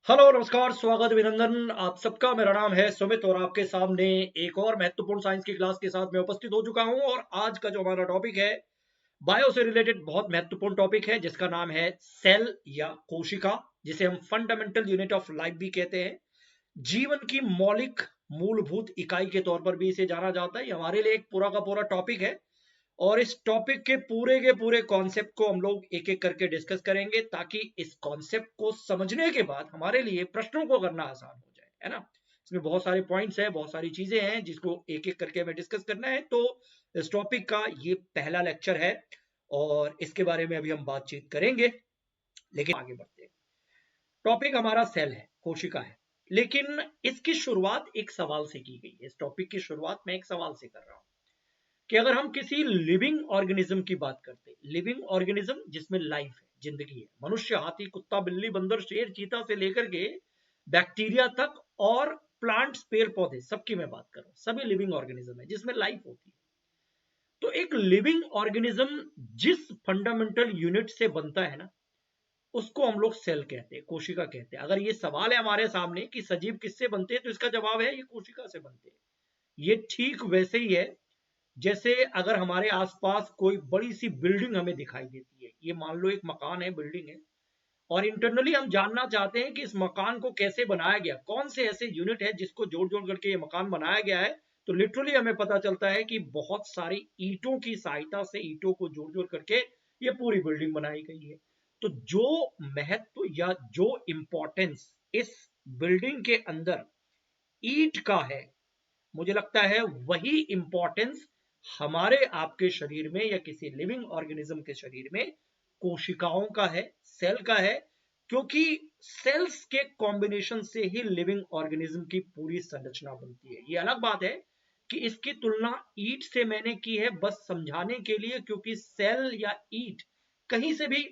Hello नमस्कार स्वागत अभिनंदन आप सबका। मेरा नाम है सुमित और आपके सामने एक और महत्वपूर्ण साइंस की क्लास के साथ मैं उपस्थित हो चुका हूं। और आज का जो हमारा टॉपिक है बायो से रिलेटेड बहुत महत्वपूर्ण टॉपिक है जिसका नाम है सेल या कोशिका, जिसे हम फंडामेंटल यूनिट ऑफ लाइफ भी कहते हैं। जीवन की मौलिक मूलभूत इकाई के तौर पर भी इसे जाना जाता है। ये हमारे लिए एक पूरा का पूरा टॉपिक है और इस टॉपिक के पूरे कॉन्सेप्ट को हम लोग एक एक करके डिस्कस करेंगे ताकि इस कॉन्सेप्ट को समझने के बाद हमारे लिए प्रश्नों को करना आसान हो जाए, है ना। इसमें बहुत सारे पॉइंट्स हैं, बहुत सारी चीजें हैं जिसको एक एक करके हमें डिस्कस करना है। तो इस टॉपिक का ये पहला लेक्चर है और इसके बारे में अभी हम बातचीत करेंगे, लेकिन आगे बढ़ते हैं। टॉपिक हमारा सेल है, कोशिका है, लेकिन इसकी शुरुआत एक सवाल से की गई है। इस टॉपिक की शुरुआत मैं एक सवाल से कर रहा हूं कि अगर हम किसी लिविंग ऑर्गेनिज्म की बात करते हैं, लिविंग ऑर्गेनिज्म जिसमें लाइफ है, जिंदगी है, मनुष्य, हाथी, कुत्ता, बिल्ली, बंदर, शेर, चीता से लेकर के बैक्टीरिया तक और प्लांट्स, पेड़ पौधे, सबकी मैं बात कर रहा हूं। सभी लिविंग ऑर्गेनिज्म है जिसमें लाइफ होती है। तो एक लिविंग ऑर्गेनिज्म जिस फंडामेंटल यूनिट से बनता है ना, उसको हम लोग सेल कहते हैं, कोशिका कहते हैं। अगर ये सवाल है हमारे सामने कि सजीव किससे बनते हैं, तो इसका जवाब है ये कोशिका से बनते हैं। ये ठीक वैसे ही है जैसे अगर हमारे आसपास कोई बड़ी सी बिल्डिंग हमें दिखाई देती है, ये मान लो एक मकान है, बिल्डिंग है, और इंटरनली हम जानना चाहते हैं कि इस मकान को कैसे बनाया गया, कौन से ऐसे यूनिट है जिसको जोड़ जोड़ करके ये मकान बनाया गया है। तो लिटरली हमें पता चलता है कि बहुत सारी ईंटों की सहायता से, ईंटों को जोड़ जोड़ करके ये पूरी बिल्डिंग बनाई गई है। तो जो महत्व या जो इंपॉर्टेंस इस बिल्डिंग के अंदर ईंट का है, मुझे लगता है वही इंपॉर्टेंस हमारे आपके शरीर में या किसी लिविंग ऑर्गेनिज्म के शरीर में कोशिकाओं का है, सेल का है। क्योंकि सेल्स के कॉम्बिनेशन से ही लिविंग ऑर्गेनिज्म की पूरी संरचना बनती है। ये अलग बात है कि इसकी तुलना ईंट से मैंने की है बस समझाने के लिए, क्योंकि सेल या ईंट कहीं से भी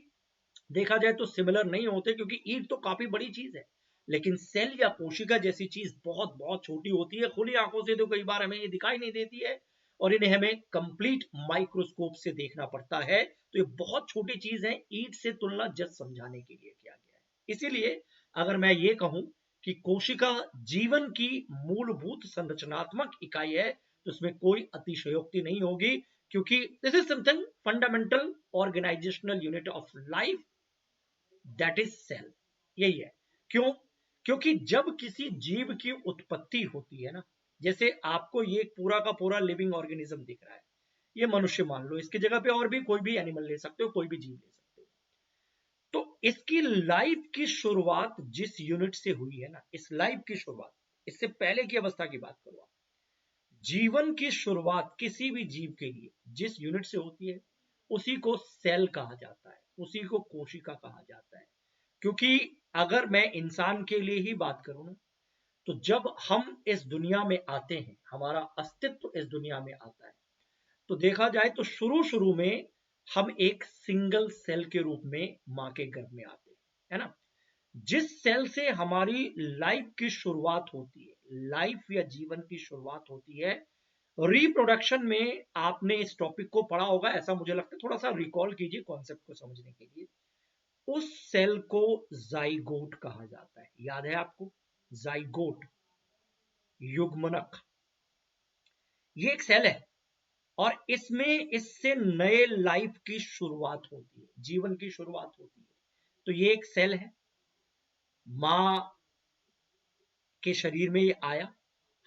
देखा जाए तो सिमिलर नहीं होते, क्योंकि ईंट तो काफी बड़ी चीज है, लेकिन सेल या कोशिका जैसी चीज बहुत बहुत छोटी होती है। खुली आंखों से तो कई बार हमें ये दिखाई नहीं देती है और इन्हें हमें कंप्लीट माइक्रोस्कोप से देखना पड़ता है। तो ये बहुत छोटी चीज है, ईंट से तुलना जस्ट समझाने के लिए किया गया है। इसीलिए अगर मैं ये कहूं कि कोशिका जीवन की मूलभूत संरचनात्मक इकाई है, तो इसमें कोई अतिशयोक्ति नहीं होगी, क्योंकि this is something fundamental organizational unit of life, that is cell. यही है। क्यों? क्योंकि जब किसी जीव की उत्पत्ति होती है ना, जैसे आपको ये पूरा का पूरा लिविंग ऑर्गेनिज्म दिख रहा है, ये मनुष्य मान लो, इसकी जगह पे और भी कोई भी एनिमल ले सकते हो, कोई भी जीव ले सकते हो। तो इसकी लाइफ की शुरुआत जिस यूनिट से हुई है ना, इस लाइफ की शुरुआत, इससे पहले की अवस्था की बात करो, जीवन की शुरुआत किसी भी जीव के लिए जिस यूनिट से होती है उसी को सेल कहा जाता है, उसी को कोशिका कहा जाता है। क्योंकि अगर मैं इंसान के लिए ही बात करूं ना, तो जब हम इस दुनिया में आते हैं, हमारा अस्तित्व इस दुनिया में आता है, तो देखा जाए तो शुरू शुरू में हम एक सिंगल सेल के रूप में मां के गर्भ में आते हैं, है ना। जिस सेल से हमारी लाइफ की शुरुआत होती है, लाइफ या जीवन की शुरुआत होती है, रिप्रोडक्शन में आपने इस टॉपिक को पढ़ा होगा, ऐसा मुझे लगता है। थोड़ा सा रिकॉल कीजिए कॉन्सेप्ट को समझने के लिए। उस सेल को जाइगोट कहा जाता है, याद है आपको? जाइगोट, युग्मनक, ये एक सेल है और इसमें इससे नए लाइफ की शुरुआत होती है, जीवन की शुरुआत होती है। तो ये एक सेल है, मां के शरीर में ये आया,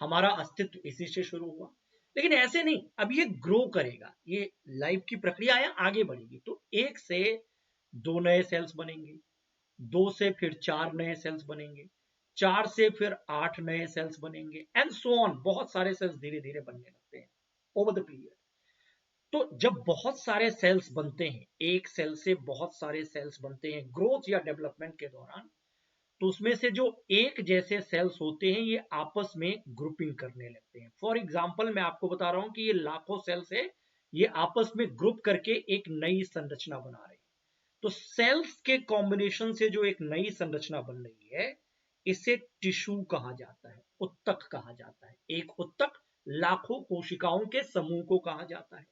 हमारा अस्तित्व इसी से शुरू हुआ। लेकिन ऐसे नहीं, अब ये ग्रो करेगा, ये लाइफ की प्रक्रिया है, आगे बढ़ेगी। तो एक से दो नए सेल्स बनेंगे, दो से फिर चार नए सेल्स बनेंगे, चार से फिर आठ नए सेल्स बनेंगे, एंड सो ऑन। बहुत सारे सेल्स धीरे धीरे बनने लगते हैं ओवर द पीरियड। तो जब बहुत सारे सेल्स बनते हैं, एक सेल से बहुत सारे सेल्स बनते हैं ग्रोथ या डेवलपमेंट के दौरान, तो उसमें से जो एक जैसे सेल्स होते हैं ये आपस में ग्रुपिंग करने लगते हैं। फॉर एग्जाम्पल मैं आपको बता रहा हूं कि ये लाखों सेल्स है, ये आपस में ग्रुप करके एक नई संरचना बना रहे हैं। तो सेल्स के कॉम्बिनेशन से जो एक नई संरचना बन रही है, इसे टिश्यू कहा जाता है, उत्तक कहा जाता है। एक उत्तक लाखों कोशिकाओं के समूह को कहा जाता है।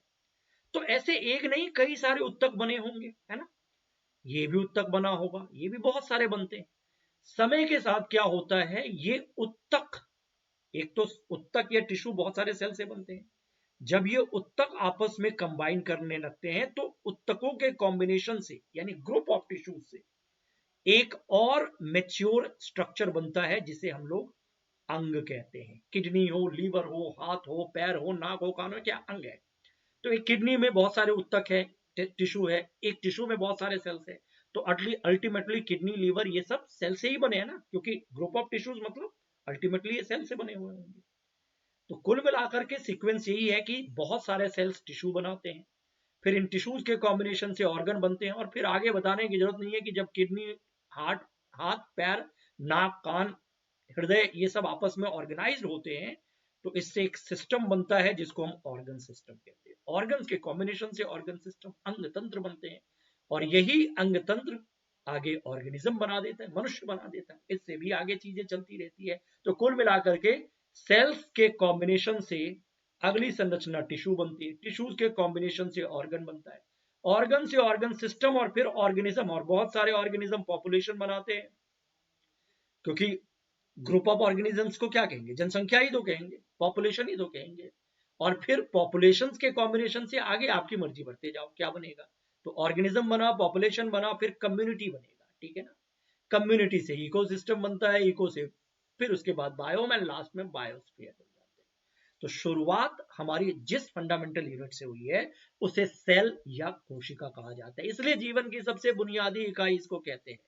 तो ऐसे एक नहीं, कई सारे उत्तक बने होंगे, है ना। ये भी उत्तक बना होगा, ये भी बहुत सारे बनते हैं। समय के साथ क्या होता है, ये उत्तक, एक तो उत्तक या टिश्यू बहुत सारे सेल से बनते हैं, जब ये उत्तक आपस में कंबाइन करने लगते हैं तो उत्तकों के कॉम्बिनेशन से यानी ग्रुप ऑफ टिश्यू से एक और मैच्योर स्ट्रक्चर बनता है जिसे हम लोग अंग कहते हैं। किडनी हो, लीवर हो, हाथ हो, पैर हो, नाक हो, कान हो, क्या अंग है। तो एक किडनी में बहुत सारे उत्तक है, टिश्यू है, एक टिश्यू में बहुत सारे सेल्स है, तो अल्टीमेटली किडनी, लीवर ये सब सेल से ही बने हैं ना, क्योंकि ग्रुप ऑफ टिश्यूज मतलब अल्टीमेटली ये सेल से बने हुए होंगे। तो कुल मिलाकर के सीक्वेंस यही है कि बहुत सारे सेल्स टिश्यू बनाते हैं, फिर इन टिश्यूज के कॉम्बिनेशन से ऑर्गन बनते हैं, और फिर आगे बताने की जरूरत नहीं है कि जब किडनी, हार्ट, हाथ, पैर, नाक, कान, हृदय ये सब आपस में ऑर्गेनाइज्ड होते हैं तो इससे एक सिस्टम बनता है जिसको हम ऑर्गन सिस्टम कहते हैं। ऑर्गन्स के कॉम्बिनेशन से ऑर्गन सिस्टम, अंग तंत्र बनते हैं, और यही अंग तंत्र आगे ऑर्गेनिज्म बना देता है, मनुष्य बना देता है, इससे भी आगे चीजें चलती रहती है। तो कुल मिलाकर के सेल्स के कॉम्बिनेशन से अगली संरचना टिश्यू बनती है, टिश्यूज के कॉम्बिनेशन से ऑर्गन बनता है, ऑर्गन से ऑर्गन सिस्टम, और फिर ऑर्गेनिज्म, और बहुत सारे ऑर्गेनिज्म पॉपुलेशन बनाते हैं, क्योंकि ग्रुप ऑफ ऑर्गेनिजम्स को क्या कहेंगे, जनसंख्या ही तो कहेंगे, पॉपुलेशन ही तो कहेंगे। और फिर पॉपुलेशन के कॉम्बिनेशन से आगे आपकी मर्जी बढ़ते जाओ क्या बनेगा। तो ऑर्गेनिज्म बना, पॉपुलेशन बना, फिर कम्युनिटी बनेगा, ठीक है ना। कम्युनिटी से इकोसिस्टम बनता है, इको से फिर उसके बाद बायोम, एंड लास्ट में बायोस्फीयर बन जाते हैं। तो शुरुआत हमारी जिस फंडामेंटल यूनिट से हुई है उसे सेल या कोशिका कहा जाता है, इसलिए जीवन की सबसे बुनियादी इकाई इसको कहते हैं।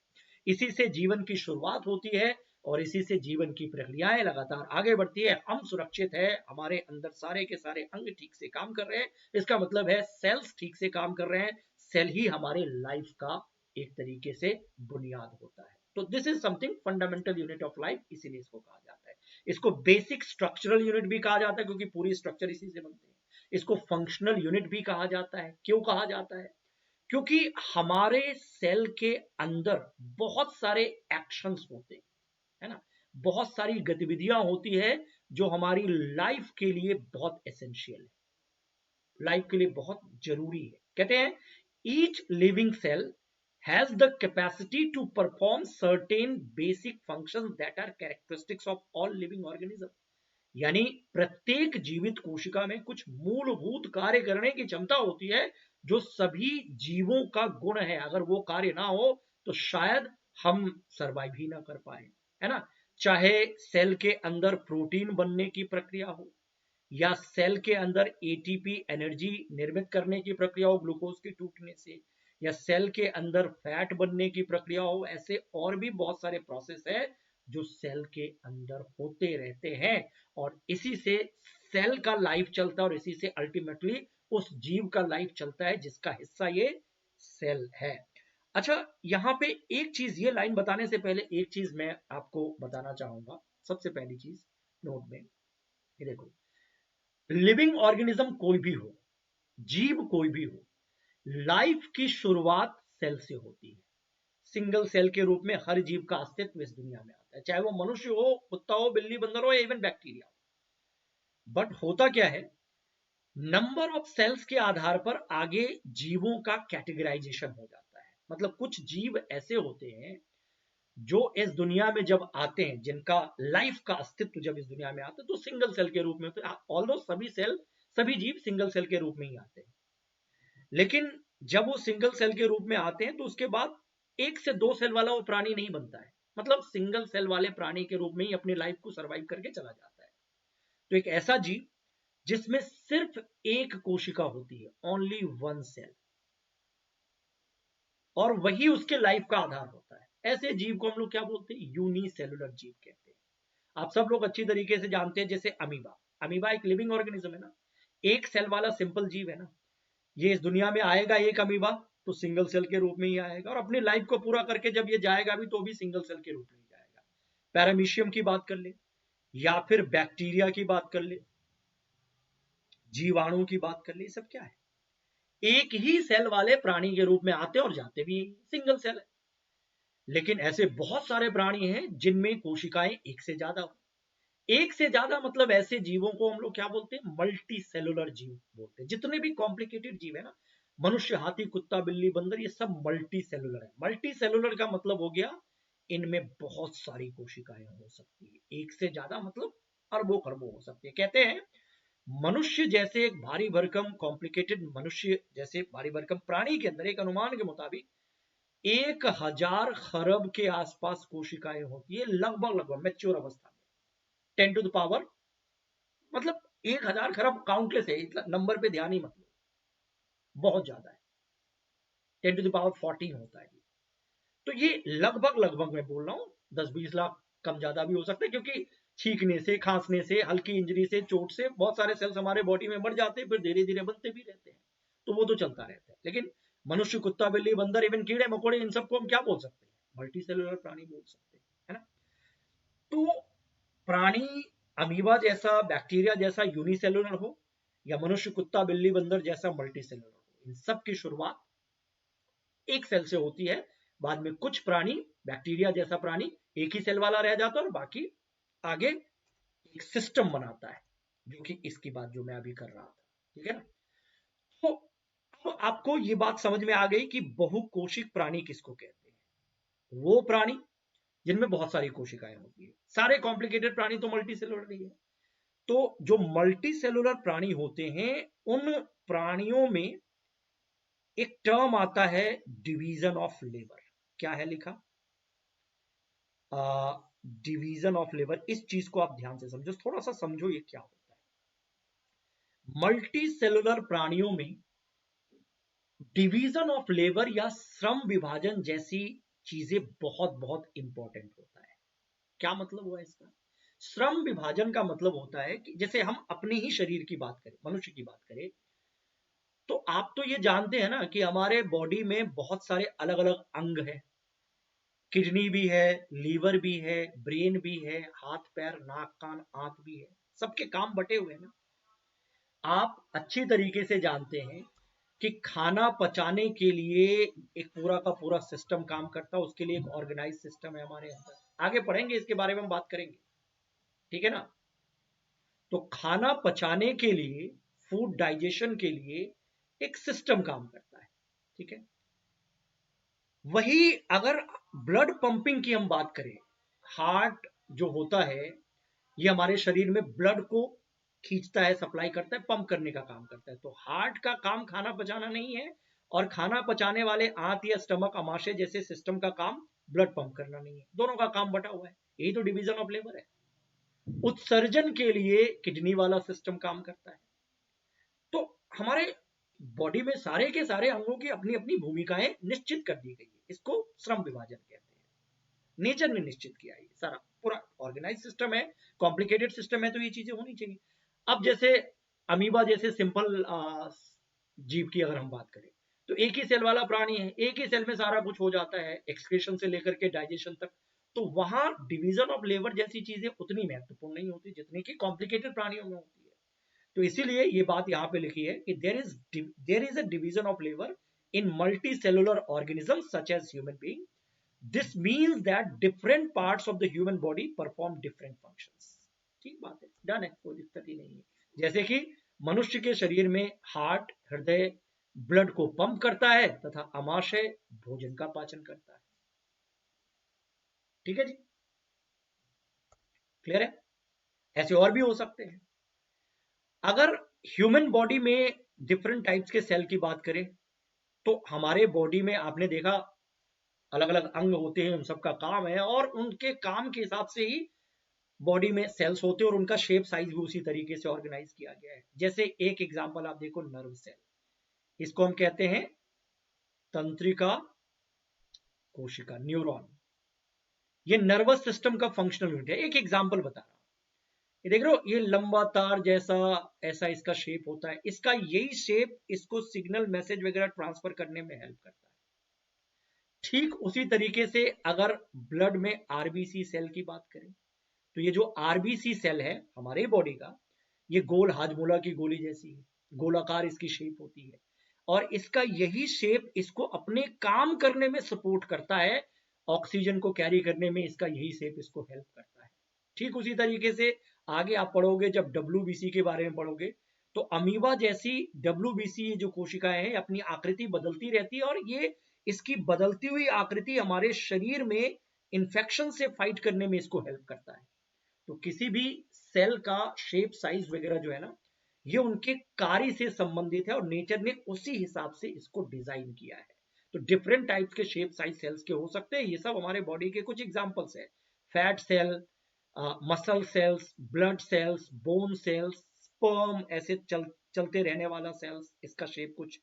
इसी से जीवन की शुरुआत होती है और इसी से जीवन की प्रक्रियाएं लगातार आगे बढ़ती है। हम सुरक्षित है, हमारे अंदर सारे के सारे अंग ठीक से काम कर रहे हैं, इसका मतलब है सेल्स ठीक से काम कर रहे हैं। सेल ही हमारे लाइफ का एक तरीके से बुनियाद होता है। तो this is something fundamental unit of life, इसीलिए इसको कहा जाता है। इसको बेसिक स्ट्रक्चरल यूनिट भी कहा जाता है क्योंकि पूरी स्ट्रक्चर इसी से बनते हैं। इसको फंक्शनल यूनिट भी कहा जाता है। क्यों कहा जाता है? क्योंकि हमारे सेल के अंदर बहुत सारे एक्शंस होते हैं, है ना, बहुत सारी गतिविधियां होती है जो हमारी लाइफ के लिए बहुत एसेंशियल है, लाइफ के लिए बहुत जरूरी है। कहते हैं each living cell has the capacity to perform certain basic functions that are characteristics of all living organism। यानी प्रत्येक जीवित कोशिका में कुछ मूलभूत कार्य करने की क्षमता होती है जो सभी जीवों का गुण है। अगर वो कार्य ना हो तो शायद हम सरवाइव ही ना कर पाए, है ना। चाहे सेल के अंदर प्रोटीन बनने की प्रक्रिया हो, या सेल के अंदर एटीपी एनर्जी निर्मित करने की प्रक्रिया हो ग्लूकोज के टूटने से, या सेल के अंदर फैट बनने की प्रक्रिया हो, ऐसे और भी बहुत सारे प्रोसेस है जो सेल के अंदर होते रहते हैं, और इसी से सेल का लाइफ चलता है, और इसी से अल्टीमेटली उस जीव का लाइफ चलता है जिसका हिस्सा ये सेल है। अच्छा, यहाँ पे एक चीज, ये लाइन बताने से पहले एक चीज मैं आपको बताना चाहूंगा। सबसे पहली चीज नोट में ये देखो, लिविंग ऑर्गेनिज्म कोई भी हो, जीव कोई भी हो, लाइफ की शुरुआत सेल से होती है। सिंगल सेल के रूप में हर जीव का अस्तित्व इस दुनिया में आता है, चाहे वो मनुष्य हो, कुत्ता हो, बिल्ली, बंदर हो, या इवन बैक्टीरिया हो। बट होता क्या है, नंबर ऑफ सेल्स के आधार पर आगे जीवों का कैटेगराइजेशन हो जाता है। मतलब कुछ जीव ऐसे होते हैं जो इस दुनिया में जब आते हैं, जिनका लाइफ का अस्तित्व जब इस दुनिया में आता है तो सिंगल सेल के रूप में होते हैं। ऑल्दो सभी जीव सिंगल सेल के रूप में ही आते हैं, लेकिन जब वो सिंगल सेल के रूप में आते हैं तो उसके बाद एक से दो सेल वाला वो प्राणी नहीं बनता है। मतलब सिंगल सेल वाले प्राणी के रूप में ही अपनी लाइफ को सरवाइव करके चला जाता है। तो एक ऐसा जीव जिसमें सिर्फ एक कोशिका होती है, ओनली वन सेल, और वही उसके लाइफ का आधार होता है, ऐसे जीव को हम लोग क्या बोलते हैं, यूनिसेलुलर जीव कहते हैं। आप सब लोग अच्छी तरीके से जानते हैं, जैसे अमीबा, अमीबा एक लिविंग ऑर्गेनिज्म है ना, एक सेल वाला सिंपल जीव है ना। ये इस दुनिया में आएगा एक अमीबा तो सिंगल सेल के रूप में ही आएगा, और अपनी लाइफ को पूरा करके जब ये जाएगा भी तो भी सिंगल सेल के रूप में ही जाएगा। पैरामीशियम की बात कर ले, या फिर बैक्टीरिया की बात कर ले, जीवाणु की बात कर ले, सब क्या है, एक ही सेल वाले प्राणी के रूप में आते और जाते भी सिंगल सेल है। लेकिन ऐसे बहुत सारे प्राणी हैं जिनमें कोशिकाएं एक से ज्यादा हो। एक से ज्यादा मतलब ऐसे जीवों को हम लोग क्या बोलते हैं, मल्टी सेलुलर जीव बोलते हैं। जितने भी कॉम्प्लिकेटेड जीव है ना, मनुष्य, हाथी, कुत्ता, बिल्ली, बंदर, ये सब मल्टी सेलुलर है। मल्टी सेलुलर का मतलब हो गया इनमें बहुत सारी कोशिकाएं हो सकती है, एक से ज्यादा मतलब अरबों खरबों हो सकती है। कहते हैं मनुष्य जैसे एक भारी भरकम कॉम्प्लिकेटेड मनुष्य जैसे भारी भरकम प्राणी के अंदर एक अनुमान के मुताबिक 1000 खरब के आसपास कोशिकाएं होती है, लगभग लगभग मैच्योर अवस्था में। 10 टू द पावर मतलब 1000 खरब काउंटलेस है, नंबर पे ध्यान ही मत लो, बहुत ज्यादा है। 10 टू द पावर 14 होता है। तो ये लगभग लगभग मैं बोल रहा हूँ 10-20 लाख, कम ज्यादा भी हो सकता है, क्योंकि छींकने से, खांसने से, हल्की इंजरी से, चोट से बहुत सारे सेल्स हमारे बॉडी में मर जाते हैं, फिर धीरे धीरे बनते भी रहते हैं, तो वो तो चलता रहता है। लेकिन मनुष्य, कुत्ता, बिल्ली, बंदर, इवन कीड़े मकोड़े, इन सबको हम क्या बोल सकते हैं? मल्टी सेलुलर प्राणी बोल सकते हैं, है ना। तो प्राणी अमीबा जैसा, बैक्टीरिया जैसा यूनिसेलुलर हो, या मनुष्य, कुत्ता, बिल्ली, बंदर जैसा मल्टी सेलुलर हो, इन सब की शुरुआत एक सेल से होती है। बाद में कुछ प्राणी, बैक्टीरिया जैसा प्राणी एक ही सेल वाला रह जाता है, और बाकी आगे एक सिस्टम बनाता है, जो कि इसकी बात जो मैं अभी कर रहा था, ठीक है ना। तो अब आपको ये बात समझ में आ गई कि बहुकोशिक प्राणी किसको कहते हैं। वो प्राणी जिनमें बहुत सारी कोशिकाएं होती है। सारे कॉम्प्लिकेटेड प्राणी तो मल्टी सेलुलर नहीं है। तो जो मल्टी सेलुलर प्राणी होते हैं, उन प्राणियों में एक टर्म आता है डिवीजन ऑफ लेबर। क्या है लिखा? Division of labour. इस चीज को आप ध्यान से समझो, थोड़ा सा समझो ये क्या होता है। मल्टी सेलुलर प्राणियों में डिवीजन ऑफ लेबर या श्रम विभाजन जैसी चीजें बहुत बहुत इंपॉर्टेंट होता है। क्या मतलब हुआ इसका? श्रम विभाजन का मतलब होता है कि जैसे हम अपने ही शरीर की बात करें, मनुष्य की बात करें, तो आप तो ये जानते हैं ना कि हमारे बॉडी में बहुत सारे अलग अलग अंग हैं। किडनी भी है, लीवर भी है, ब्रेन भी है, हाथ पैर नाक कान आंख भी है, सबके काम बटे हुए हैं ना। आप अच्छी तरीके से जानते हैं कि खाना पचाने के लिए एक पूरा का पूरा सिस्टम काम करता है, उसके लिए एक ऑर्गेनाइज सिस्टम है हमारे अंदर। आगे पढ़ेंगे, इसके बारे में हम बात करेंगे, ठीक है ना। तो खाना पचाने के लिए, फूड डाइजेशन के लिए एक सिस्टम काम करता है, ठीक है। वही अगर ब्लड पंपिंग की हम बात करें, हार्ट जो होता है, ये हमारे शरीर में ब्लड को खींचता है, सप्लाई करता है, पंप करने का काम करता है। तो हार्ट का काम खाना पचाना नहीं है, और खाना पचाने वाले आंत या स्टमक, अमाशय जैसे सिस्टम का काम ब्लड पंप करना नहीं है। दोनों का काम बटा हुआ है, यही तो डिवीजन ऑफ लेबर है। उत्सर्जन के लिए किडनी वाला सिस्टम काम करता है। तो हमारे बॉडी में सारे के सारे अंगों की अपनी अपनी भूमिकाएं निश्चित कर दी गई है। इसको श्रम विभाजन कहते हैं। नेचर ने निश्चित किया है, सारा पूरा ऑर्गेनाइज सिस्टम है, कॉम्प्लिकेटेड सिस्टम है, तो ये चीजें होनी चाहिए। अब जैसे अमीबा जैसे सिंपल जीव की अगर हम बात करें, तो एक ही सेल वाला प्राणी है, एक ही सेल में सारा कुछ हो जाता है, एक्सक्रीशन से लेकर के डाइजेशन तक। तो वहां डिवीजन ऑफ लेबर जैसी चीजें उतनी महत्वपूर्ण नहीं होती जितनी कि कॉम्प्लिकेटेड प्राणियों में होती है। तो इसीलिए ये बात यहाँ पे लिखी है कि there is a division of labour in multi cellular organism such as human being. This means that different parts of the human body perform different functions. ठीक बात है, डन है, कोई दिक्कत ही नहीं है। जैसे कि मनुष्य के शरीर में हार्ट, हृदय ब्लड को पंप करता है, तथा अमाशय भोजन का पाचन करता है। ठीक है जी, क्लियर है? ऐसे और भी हो सकते हैं। अगर ह्यूमन बॉडी में डिफरेंट टाइप्स के सेल की बात करें, तो हमारे बॉडी में आपने देखा अलग अलग अंग होते हैं, उन सबका काम है, और उनके काम के हिसाब से ही बॉडी में सेल्स होते हैं, और उनका शेप साइज भी उसी तरीके से ऑर्गेनाइज किया गया है। जैसे एक एग्जांपल आप देखो, नर्व सेल, इसको हम कहते हैं तंत्रिका कोशिका, न्यूरॉन। ये नर्वस सिस्टम का फंक्शनल यूनिट है। एक एग्जांपल बता रहा हूं, ये देख रहे हो, ये लंबा तार जैसा ऐसा इसका शेप होता है। इसका यही शेप इसको सिग्नल मैसेज वगैरह ट्रांसफर करने में हेल्प करता है। ठीक उसी तरीके से अगर ब्लड में आरबीसी सेल की बात करें, तो ये जो आरबीसी सेल है हमारे बॉडी का, ये गोल हाजमोला की गोली जैसी है, गोलाकार इसकी शेप होती है, और इसका यही शेप इसको अपने काम करने में सपोर्ट करता है। ऑक्सीजन को कैरी करने में इसका यही शेप इसको हेल्प करता है। ठीक उसी तरीके से आगे आप पढ़ोगे, जब डब्ल्यूबीसी के बारे में पढ़ोगे, तो अमीबा जैसी डब्ल्यूबीसी जो कोशिकाएं हैं, अपनी आकृति बदलती रहती है, और ये इसकी बदलती हुई आकृति हमारे शरीर में इन्फेक्शन से फाइट करने में इसको हेल्प करता है। तो किसी भी सेल का शेप साइज वगैरह जो है ना, ये उनके कार्य से संबंधित है और नेचर ने उसी हिसाब से इसको डिजाइन किया है। तो डिफरेंट टाइप्स के शेप साइज सेल्स के हो सकते हैं। ये सब हमारे बॉडी के कुछ एग्जांपल्स है। Fat cell, muscle cells, blood cells, bone cells, sperm, ऐसे चलते रहने वाला सेल्स, इसका शेप कुछ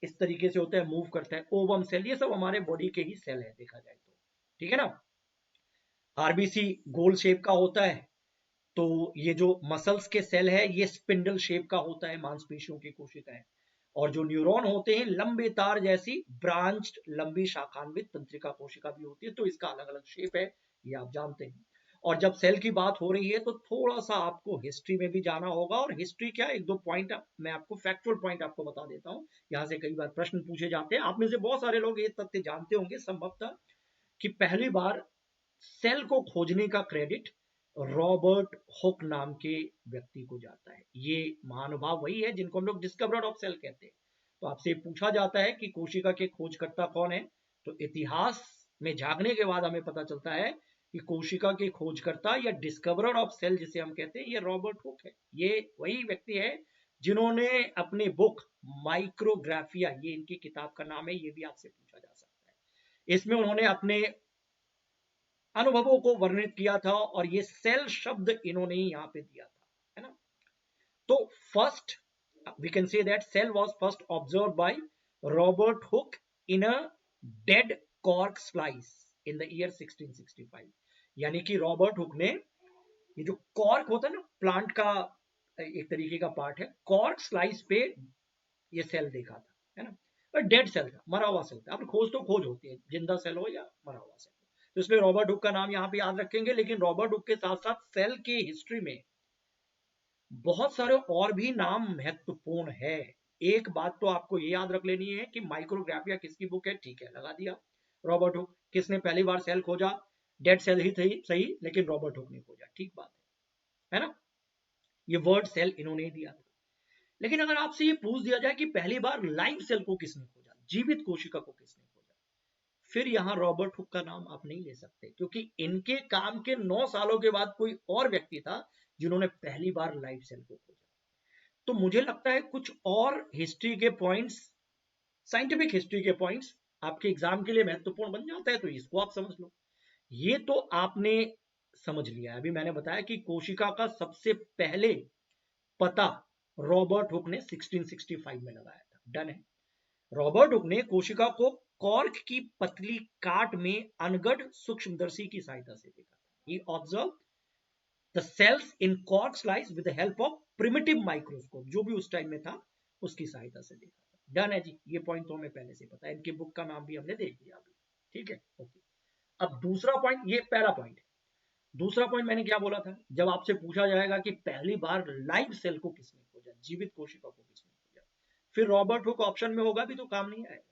इस तरीके से होता है, मूव करता है। ओवम सेल, ये सब हमारे बॉडी के ही सेल है देखा जाए तो, ठीक है ना। आरबीसी गोल शेप का होता है। तो ये जो मसल्स के सेल है ये स्पिंडल शेप का होता है, मांसपेशियों की कोशिकाएं। और जो न्यूरॉन होते हैं लंबे तार जैसी ब्रांच्ड लंबी शाखान्वित तंत्रिका कोशिका भी होती है। तो इसका अलग अलग शेप है, ये आप जानते हैं। और जब सेल की बात हो रही है तो थोड़ा सा आपको हिस्ट्री में भी जाना होगा। और हिस्ट्री क्या, एक दो पॉइंट मैं आपको फैक्चुअल पॉइंट आपको बता देता हूँ। यहाँ से कई बार प्रश्न पूछे जाते हैं, आप में से बहुत सारे लोग ये तथ्य जानते होंगे संभवतः कि पहली बार सेल को खोजने का क्रेडिट रॉबर्ट हुक नाम के व्यक्ति को जाता है। ये महानुभाव वही है जिनको हम लोग डिस्कवरर ऑफ सेल कहते हैं। तो आपसे पूछा जाता है कि कोशिका के खोजकर्ता कौन है, तो इतिहास में झांकने के बाद हमें पता चलता है कि कोशिका के खोजकर्ता या डिस्कवरर ऑफ सेल जिसे हम कहते हैं, ये रॉबर्ट हुक है। ये वही व्यक्ति है जिन्होंने अपने बुक माइक्रोग्राफिया, ये इनकी किताब का नाम है, ये भी आपसे पूछा जा सकता है। इसमें उन्होंने अपने अनुभवों को वर्णित किया था और ये सेल शब्द इन्होंने ही यहां पे दिया था, है ना। तो first we can say that cell was first observe by Robert Hooke in a dead cork slice in the year 1665। यानी कि रॉबर्ट हुक ने ये जो कॉर्क होता है ना, प्लांट का एक तरीके का पार्ट है, कॉर्क स्लाइस पे ये सेल देखा था, है ना। और डेड सेल था, मरा हुआ सेल था। अब खोज तो खोज होती है, जिंदा सेल हो या मरा हुआ सेल। तो इसलिए रॉबर्ट हुक का नाम यहाँ पे याद रखेंगे। लेकिन रॉबर्ट हुक के साथ साथ सेल की हिस्ट्री में बहुत सारे और भी नाम महत्वपूर्ण है। एक बात तो आपको ये याद रख लेनी है कि माइक्रोग्राफिया किसकी बुक है, ठीक है, लगा दिया। रॉबर्ट हुक, किसने पहली बार सेल खोजा, डेड सेल ही थी सही, लेकिन रॉबर्ट हुक ने खोजा, ठीक बात है ना। ये वर्ड सेल इन्होंने दिया था। लेकिन अगर आपसे ये पूछ दिया जाए कि पहली बार लाइव सेल को किसने खोजा, जीवित कोशिका को किसने खोजा, फिर यहां रॉबर्ट हुक का नाम आप नहीं ले सकते, क्योंकि इनके काम के 9 सालों के बाद कोई और व्यक्ति था जिन्होंने पहली बार लाइव सेल को खोजा। तो मुझे लगता है कुछ और हिस्ट्री के पॉइंट्स, साइंटिफिक हिस्ट्री के पॉइंट्स आपके एग्जाम के लिए महत्वपूर्ण बन जाता है, तो इसको आप समझ लो। ये तो आपने समझ लिया। अभी मैंने बताया कि कोशिका का सबसे पहले पता रॉबर्ट हुक ने 1665 में लगाया था, डन है। रॉबर्ट हुक ने कोशिका को कॉर्क की पतली काट में अनगढ़ सूक्ष्मदर्शी की सहायता से देखा था। He observed the cells in cork slice with the help of primitive microscope, जो भी उस टाइम में था उसकी सहायता से देखा था। डन है जी, ये पॉइंट तो हमें पहले से पता है, इनकी बुक का नाम भी हमने देख लिया अभी, ठीक है, ओके। अब दूसरा पॉइंट, ये पहला पॉइंट है। दूसरा पॉइंट मैंने क्या बोला था, जब आपसे पूछा जाएगा कि पहली बार लाइव सेल को किसने खोजा, जीवित कोशिका को किसने खोजा, फिर रॉबर्ट हुक ऑप्शन में होगा भी तो काम नहीं आएगा।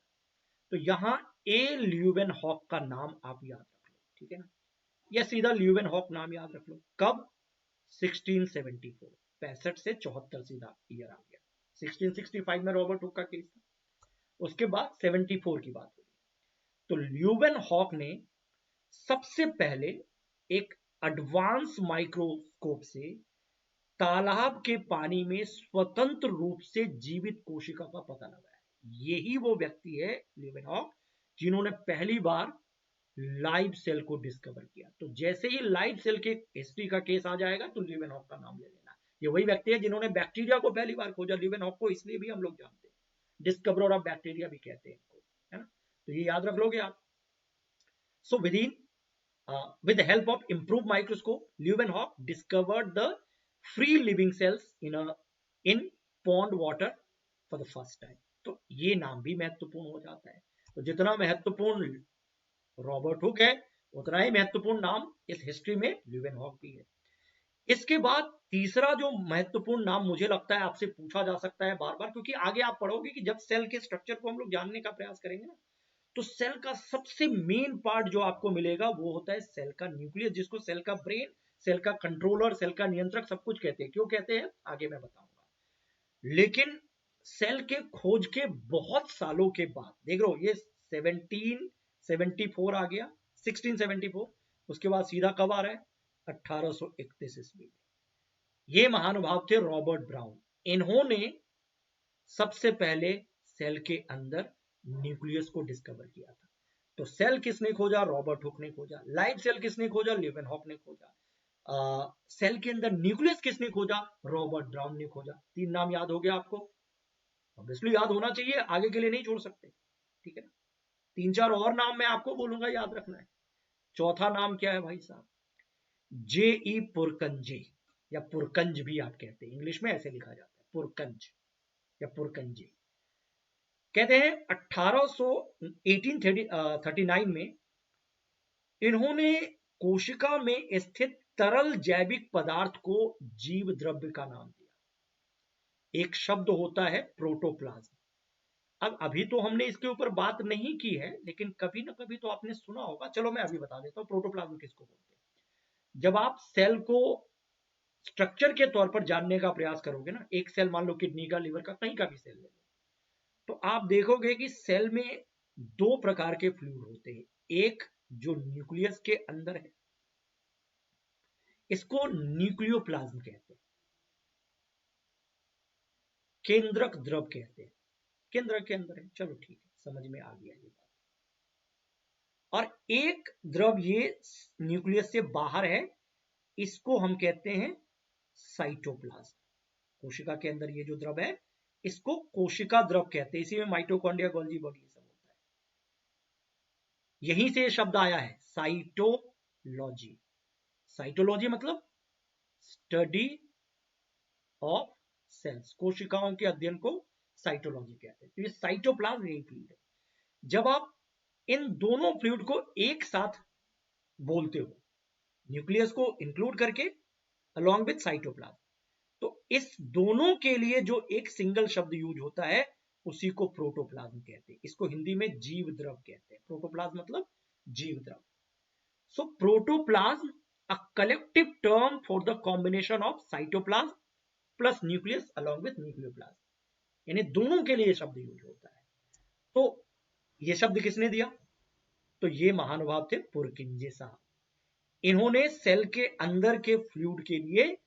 तो यहां ए ल्यूवेनहॉक का नाम आप याद रख लो, ठीक है ना, या सीधा ल्यूवेनहॉक नाम याद रख लो। कब, 1674, 65 से 74 सीधा ईयर आ गया। 1665 में रॉबर्ट हुक का केस था, उसके बाद 74 की बात हुई। तो ल्यूवेनहॉक ने सबसे पहले एक एडवांस माइक्रोस्कोप से तालाब के पानी में स्वतंत्र रूप से जीवित कोशिका का पता लगाया। यही वो व्यक्ति है ल्यूवेनहॉक जिन्होंने पहली बार लाइव सेल को डिस्कवर किया। तो जैसे ही लाइव सेल के हिस्ट्री का केस आ जाएगा तो ल्यूवेनहॉक का नाम ले लेना। ये वही व्यक्ति है जिन्होंने बैक्टीरिया को पहली बार खोजा। ल्यूवेनहॉक को इसलिए भी हम लोग जानते हैं, डिस्कवरर ऑफ बैक्टीरिया भी कहते हैं इनको, है ना। तो ये याद रख लोगे आप। सो with the help of improved microscope, Leeuwenhoek discovered the free living cells in pond water for the first time. तो ये नाम भी महत्वपूर्ण हो जाता है। तो जितना महत्वपूर्ण रॉबर्ट हुक है उतना ही महत्वपूर्ण नाम इस हिस्ट्री में ल्यूवेनहॉक भी है। इसके बाद तीसरा जो महत्वपूर्ण नाम मुझे लगता है आपसे पूछा जा सकता है बार बार, क्योंकि आगे आप पढ़ोगे कि जब सेल के स्ट्रक्चर को हम लोग जानने का प्रयास करेंगे ना, तो सेल का सबसे मेन पार्ट जो आपको मिलेगा वो होता है सेल का न्यूक्लियस, जिसको सेल का ब्रेन, सेल का कंट्रोलर, सेल का नियंत्रक सब कुछ कहते हैं। क्यों कहते हैं आगे मैं बताऊंगा। लेकिन सेल के खोज के बहुत सालों के बाद, देख लो ये 1774 आ गया, 1674। उसके बाद सीधा कब आ रहा है? 1831 ईस्वी में। ये महानुभाव थे रॉबर्ट ब्राउन। इन्होंने सबसे पहले सेल के अंदर न्यूक्लियस को डिस्कवर किया था। तो सेल किसने खोजा? रॉबर्ट हुक ने खोजा। लाइव सेल किसने खोजा? लीवेनहॉक ने खोजा। सेल के अंदर न्यूक्लियस किसने खोजा? रॉबर्ट ब्राउन ने खोजा। 3 नाम याद हो गया आपको? ऑब्वियसली याद होना चाहिए, आगे के लिए नहीं छोड़ सकते, ठीक है ना। 3-4 और नाम मैं आपको बोलूंगा, याद रखना है। चौथा नाम क्या है भाई साहब? J.E. पुरकंजे, या पुरकंज भी आप कहते हैं, इंग्लिश में ऐसे लिखा जाता है, पुरकंज या पुरकंजे। कहते हैं 1839 में इन्होंने कोशिका में स्थित तरल जैविक पदार्थ को जीव द्रव्य का नाम दिया। एक शब्द होता है प्रोटोप्लाज्म। अब अभी तो हमने इसके ऊपर बात नहीं की है, लेकिन कभी ना कभी तो आपने सुना होगा। चलो मैं अभी बता देता हूँ प्रोटोप्लाज्म किसको बोलते हैं। जब आप सेल को स्ट्रक्चर के तौर पर जानने का प्रयास करोगे ना, एक सेल मान लो किडनी का, लिवर का, कहीं का भी सेल ले लो, तो आप देखोगे कि सेल में 2 प्रकार के फ्लूइड होते हैं। एक जो न्यूक्लियस के अंदर है, इसको न्यूक्लियोप्लाज्म कहते हैं, केंद्रक द्रव कहते हैं। केंद्रक के अंदर है, चलो ठीक है, समझ में आ गया ये बात। और एक द्रव ये न्यूक्लियस से बाहर है, इसको हम कहते हैं साइटोप्लाज्म। कोशिका के अंदर ये जो द्रव है, इसको कोशिका द्रव कहते हैं। इसी में माइटोकॉन्ड्रिया, गोल्गी बॉडी सब होता है। यहीं से ये शब्द आया है साइटोलॉजी। साइटोलॉजी मतलब स्टडी ऑफ सेल्स, कोशिकाओं के अध्ययन को साइटोलॉजी कहते हैं। तो ये साइटोप्लाज्म यही फ्लूइड है। जब आप इन दोनों फ्लूइड को एक साथ बोलते हो, न्यूक्लियस को इंक्लूड करके अलॉन्ग विद साइटोप्लाज्म, तो इस दोनों के लिए जो एक सिंगल शब्द यूज होता है, उसी को प्रोटोप्लाज्म कहते हैं। इसको हिंदी में जीव द्रव कहते हैं। प्रोटोप्लाज्म मतलब जीव द्रव। So protoplasm a collective term for the combination of cytoplasm plus nucleus along with nucleoplasm, यानी दोनों के लिए शब्द यूज होता है। तो ये शब्द किसने दिया? तो ये महानुभाव थे पुरकिंजे साहब। इन्होंने सेल के अंदर के फ्लूइड के लिए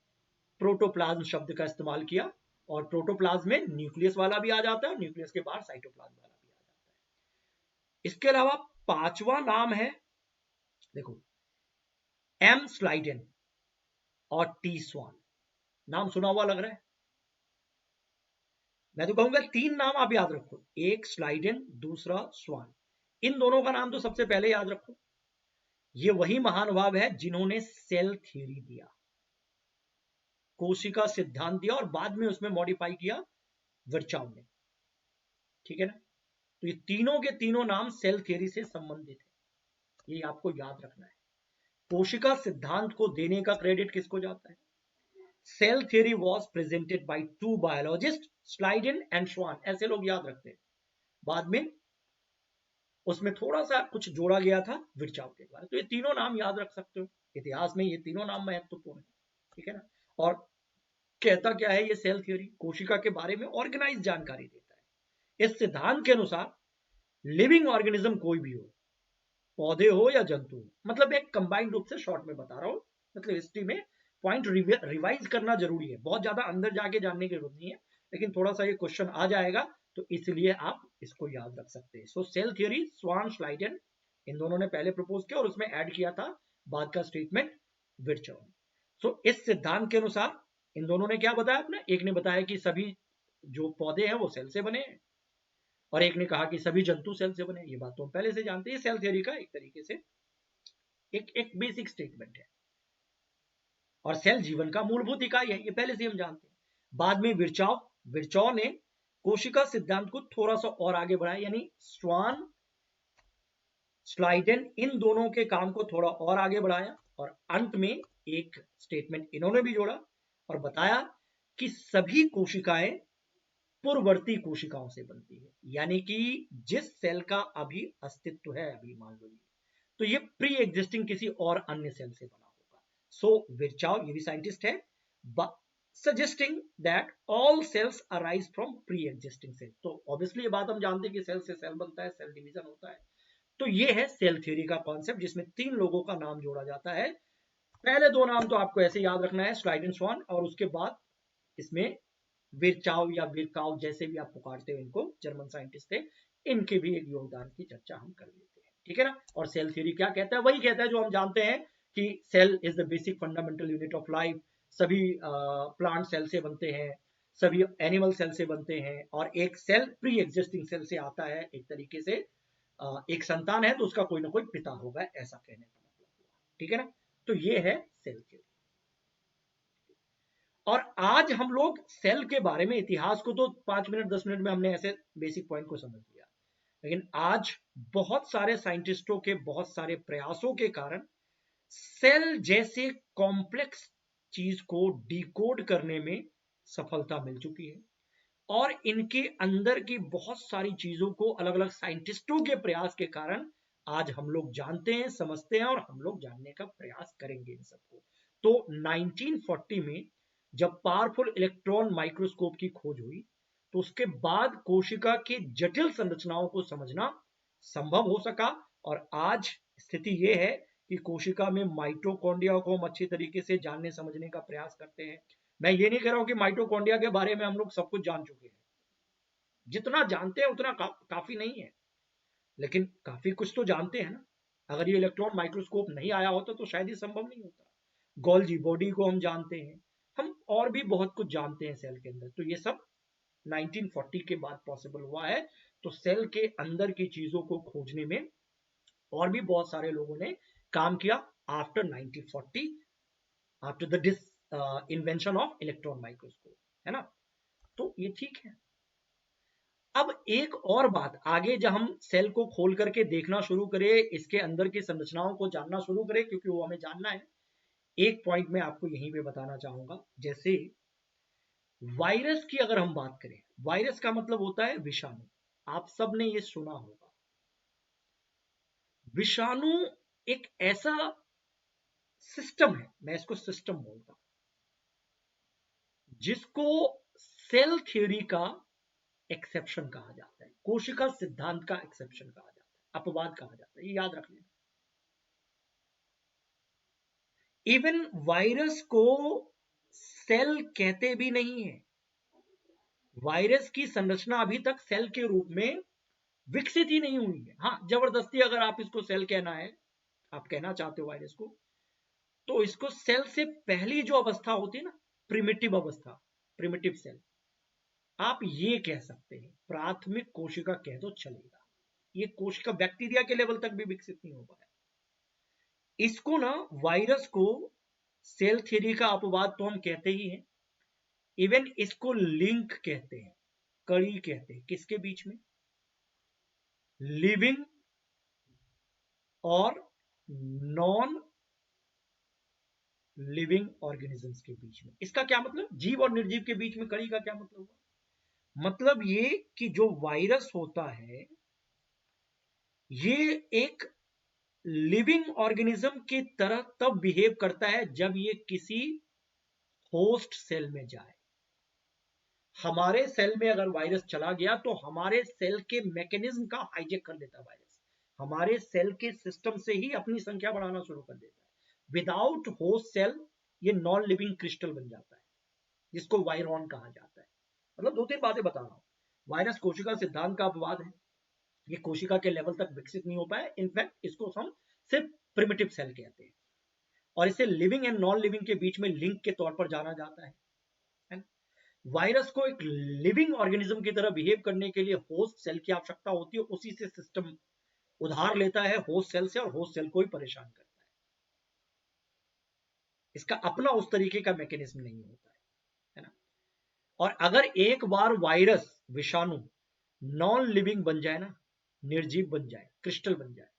प्रोटोप्लाज्म शब्द का इस्तेमाल किया, और प्रोटोप्लाज्म में न्यूक्लियस वाला भी आ जाता है, न्यूक्लियस के बाहर साइटोप्लाज्म वाला भी आ जाता है। इसके अलावा 5वां नाम है, देखो, एम स्लाइडेन और टी स्वान। नाम सुना हुआ लग रहा है? मैं तो कहूंगा 3 नाम आप याद रखो, एक स्लाइडेन, दूसरा स्वान। इन दोनों का नाम तो सबसे पहले याद रखो। ये वही महानुभाव है जिन्होंने सेल थ्योरी दिया, कोशिका सिद्धांत दिया, और बाद में उसमें मॉडिफाई किया वर्चाउ ने, ठीक है ना। तो ये तीनों के तीनों नाम सेल थ्योरी से संबंधित है, ये आपको याद रखना है। कोशिका सिद्धांत को देने का क्रेडिट किसको जाता है? Cell theory was presented by 2 biologists, Schleiden and Schwann, ऐसे लोग याद रखते हैं। बाद में उसमें थोड़ा सा कुछ जोड़ा गया था विर्चाउ के द्वारा। तो ये तीनों नाम याद रख सकते हो, इतिहास में ये तीनों नाम महत्वपूर्ण है, ठीक है ना। और कहता क्या है ये सेल थ्योरी? कोशिका के बारे में ऑर्गेनाइज जानकारी देता है। इस सिद्धांत के अनुसार लिविंग ऑर्गेनिज्म कोई भी हो, पौधे हो या जंतु हो, मतलब एक कंबाइंड रूप से शॉर्ट में बता रहा हूं, मतलब हिस्ट्री में पॉइंट रिवाइज करना जरूरी है, बहुत ज्यादा अंदर जाके जानने की जरूरत नहीं है, लेकिन थोड़ा सा ये क्वेश्चन आ जाएगा, तो इसलिए आप इसको याद रख सकते हैं। सो सेल थ्योरी स्वान स्लाइडेन, इन दोनों ने पहले प्रपोज किया, और उसमें ऐड किया था बाद का स्टेटमेंट विर्चाउ। सो इस सिद्धांत के अनुसार इन दोनों ने क्या बताया अपना? एक ने बताया कि सभी जो पौधे हैं वो सेल से बने हैं, और एक ने कहा कि सभी जंतु सेल से बने। ये बात तो हम पहले से जानते हैं, सेल थ्योरी का एक तरीके से एक बेसिक स्टेटमेंट है, और सेल जीवन का मूलभूत इकाई है, ये पहले से हम जानते हैं। बाद में विर्चाउ ने कोशिका सिद्धांत को थोड़ा सा और आगे बढ़ाया, यानी स्वान स्लाइडेन इन दोनों के काम को थोड़ा और आगे बढ़ाया, और अंत में एक स्टेटमेंट इन्होंने भी जोड़ा और बताया कि सभी कोशिकाएं पूर्ववर्ती कोशिकाओं से बनती है, यानी कि जिस सेल का अभी अस्तित्व है, अभी मान लो तो ये प्री एग्जिस्टिंग किसी और अन्य सेल से बना होगा। सो विर्चाउ, ये भी साइंटिस्ट है, suggesting that all cells arise from pre existing cell. तो ऑब्वियसली ये बात हम जानते हैं कि सेल से सेल बनता है, सेल डिवीजन होता है, तो ये है सेल थ्योरी का कॉन्सेप्ट, जिसमें 3 लोगों का नाम जोड़ा जाता है। पहले 2 नाम तो आपको ऐसे याद रखना है, स्लाइडेनस्वान, और उसके बाद इसमें विरचाव या विरकाव, जैसे भी आप पुकारते हो इनको, जर्मन साइंटिस्ट थे, इनके भी एक योगदान की चर्चा हम कर लेते हैं, ठीक है ना। और सेल थ्योरी क्या कहता है? वही कहता है जो हम जानते हैं कि cell is the basic fundamental unit of life. सभी प्लांट सेल से बनते हैं, सभी एनिमल सेल से बनते हैं, और एक सेल प्री एग्जिस्टिंग सेल से आता है। एक तरीके से एक संतान है तो उसका कोई ना कोई पिता होगा, ऐसा कहने का मतलब हुआ, ठीक है ना। तो ये है सेल थ्योरी। और आज हम लोग सेल के बारे में, इतिहास को तो 5 मिनट 10 मिनट में हमने ऐसे बेसिक पॉइंट को समझ लिया, लेकिन आज बहुत सारे साइंटिस्टों के बहुत सारे प्रयासों के कारण सेल जैसे कॉम्प्लेक्स चीज को डिकोड करने में सफलता मिल चुकी है। और इनके अंदर की बहुत सारी चीजों को अलग अलग साइंटिस्टों के प्रयास के कारण आज हम लोग जानते हैं, समझते हैं, और हम लोग जानने का प्रयास करेंगे इन सबको। तो 1940 में जब पावरफुल इलेक्ट्रॉन माइक्रोस्कोप की खोज हुई, तो उसके बाद कोशिका की जटिल संरचनाओं को समझना संभव हो सका। और आज स्थिति यह है कि कोशिका में माइटोकॉन्ड्रिया को हम अच्छी तरीके से जानने समझने का प्रयास करते हैं। मैं ये नहीं कह रहा हूं कि माइटोकॉन्ड्रिया के बारे में हम लोग सब कुछ जान चुके हैं, जितना जानते हैं उतना काफी नहीं है, लेकिन काफी कुछ तो जानते हैं ना। अगर ये इलेक्ट्रॉन माइक्रोस्कोप नहीं आया होता तो शायद ये संभव नहीं होता। गोल्जी बॉडी को हम जानते हैं, हम और भी बहुत कुछ जानते हैं सेल के अंदर। तो ये सब 1940 के बाद पॉसिबल हुआ है। तो सेल के अंदर की चीजों को खोजने में और भी बहुत सारे लोगों ने काम किया after 1940, after the invention of electron microscope, है ना। तो ये ठीक है। अब एक और बात, आगे जब हम सेल को खोल करके देखना शुरू करें, इसके अंदर की संरचनाओं को जानना शुरू करें, क्योंकि वो हमें जानना है, एक पॉइंट मैं आपको यहीं पे बताना चाहूंगा। जैसे वायरस की अगर हम बात करें, वायरस का मतलब होता है विषाणु। आप सब ने ये सुना होगा। विषाणु एक ऐसा सिस्टम है, मैं इसको सिस्टम बोलता हूं, जिसको सेल थ्योरी का एक्सेप्शन कहा जाता है, कोशिका सिद्धांत का एक्सेप्शन कहा जाता है, अपवाद कहा जाता है, ये याद रख लेना। इवन वायरस को सेल कहते भी नहीं है। वायरस की संरचना अभी तक सेल के रूप में विकसित ही नहीं हुई है। हाँ, जबरदस्ती अगर आप इसको सेल कहना है, आप कहना चाहते हो वायरस को, तो इसको सेल से पहली जो अवस्था होती है ना, प्रिमिटिव अवस्था, प्रिमिटिव सेल, आप ये कह सकते हैं। प्राथमिक कोशिका कह दो चलेगा। ये कोशिका बैक्टीरिया के लेवल तक भी विकसित नहीं हो पाया। इसको ना, वायरस को सेल थ्योरी का अपवाद तो हम कहते ही हैं, इवन इसको लिंक कहते हैं, कड़ी कहते हैं, किसके बीच में? लिविंग और नॉन लिविंग ऑर्गेनिजम्स के बीच में। इसका क्या मतलब? जीव और निर्जीव के बीच में कड़ी का क्या मतलब हुआ? मतलब ये कि जो वायरस होता है, ये एक लिविंग ऑर्गेनिज्म की तरह तब बिहेव करता है जब ये किसी होस्ट सेल में जाए। हमारे सेल में अगर वायरस चला गया तो हमारे सेल के मैकेनिज्म का हाईजेक कर लेता है वायरस, हमारे सेल के सिस्टम से ही अपनी संख्या बढ़ाना शुरू कर देता है। विदाउट होस्ट सेल ये नॉन लिविंग क्रिस्टल बन जाता है, जिसको वायरॉन कहा जाता है। मतलब 2-3 बातें बता रहा हूं। वायरस कोशिका सिद्धांत का अपवाद है, ये कोशिका के लेवल तक विकसित नहीं हो पाए। इनफैक्ट इसको हम सिर्फ प्रिमिटिव सेल कहते हैं, और इसे लिविंग एंड नॉन लिविंग के बीच में लिंक के तौर पर जाना जाता है। वायरस को एक लिविंग ऑर्गेनिज्म की तरह बिहेव करने के लिए होस्ट सेल की आवश्यकता होती है, उसी से सिस्टम उधार लेता है होस्ट सेल से, और होस्ट सेल को ही परेशान करता है। इसका अपना उस तरीके का मैकेनिज्म नहीं होता है ना। और अगर एक बार वायरस, विषाणु नॉन लिविंग बन जाए ना, निर्जीव बन जाए, क्रिस्टल बन जाए,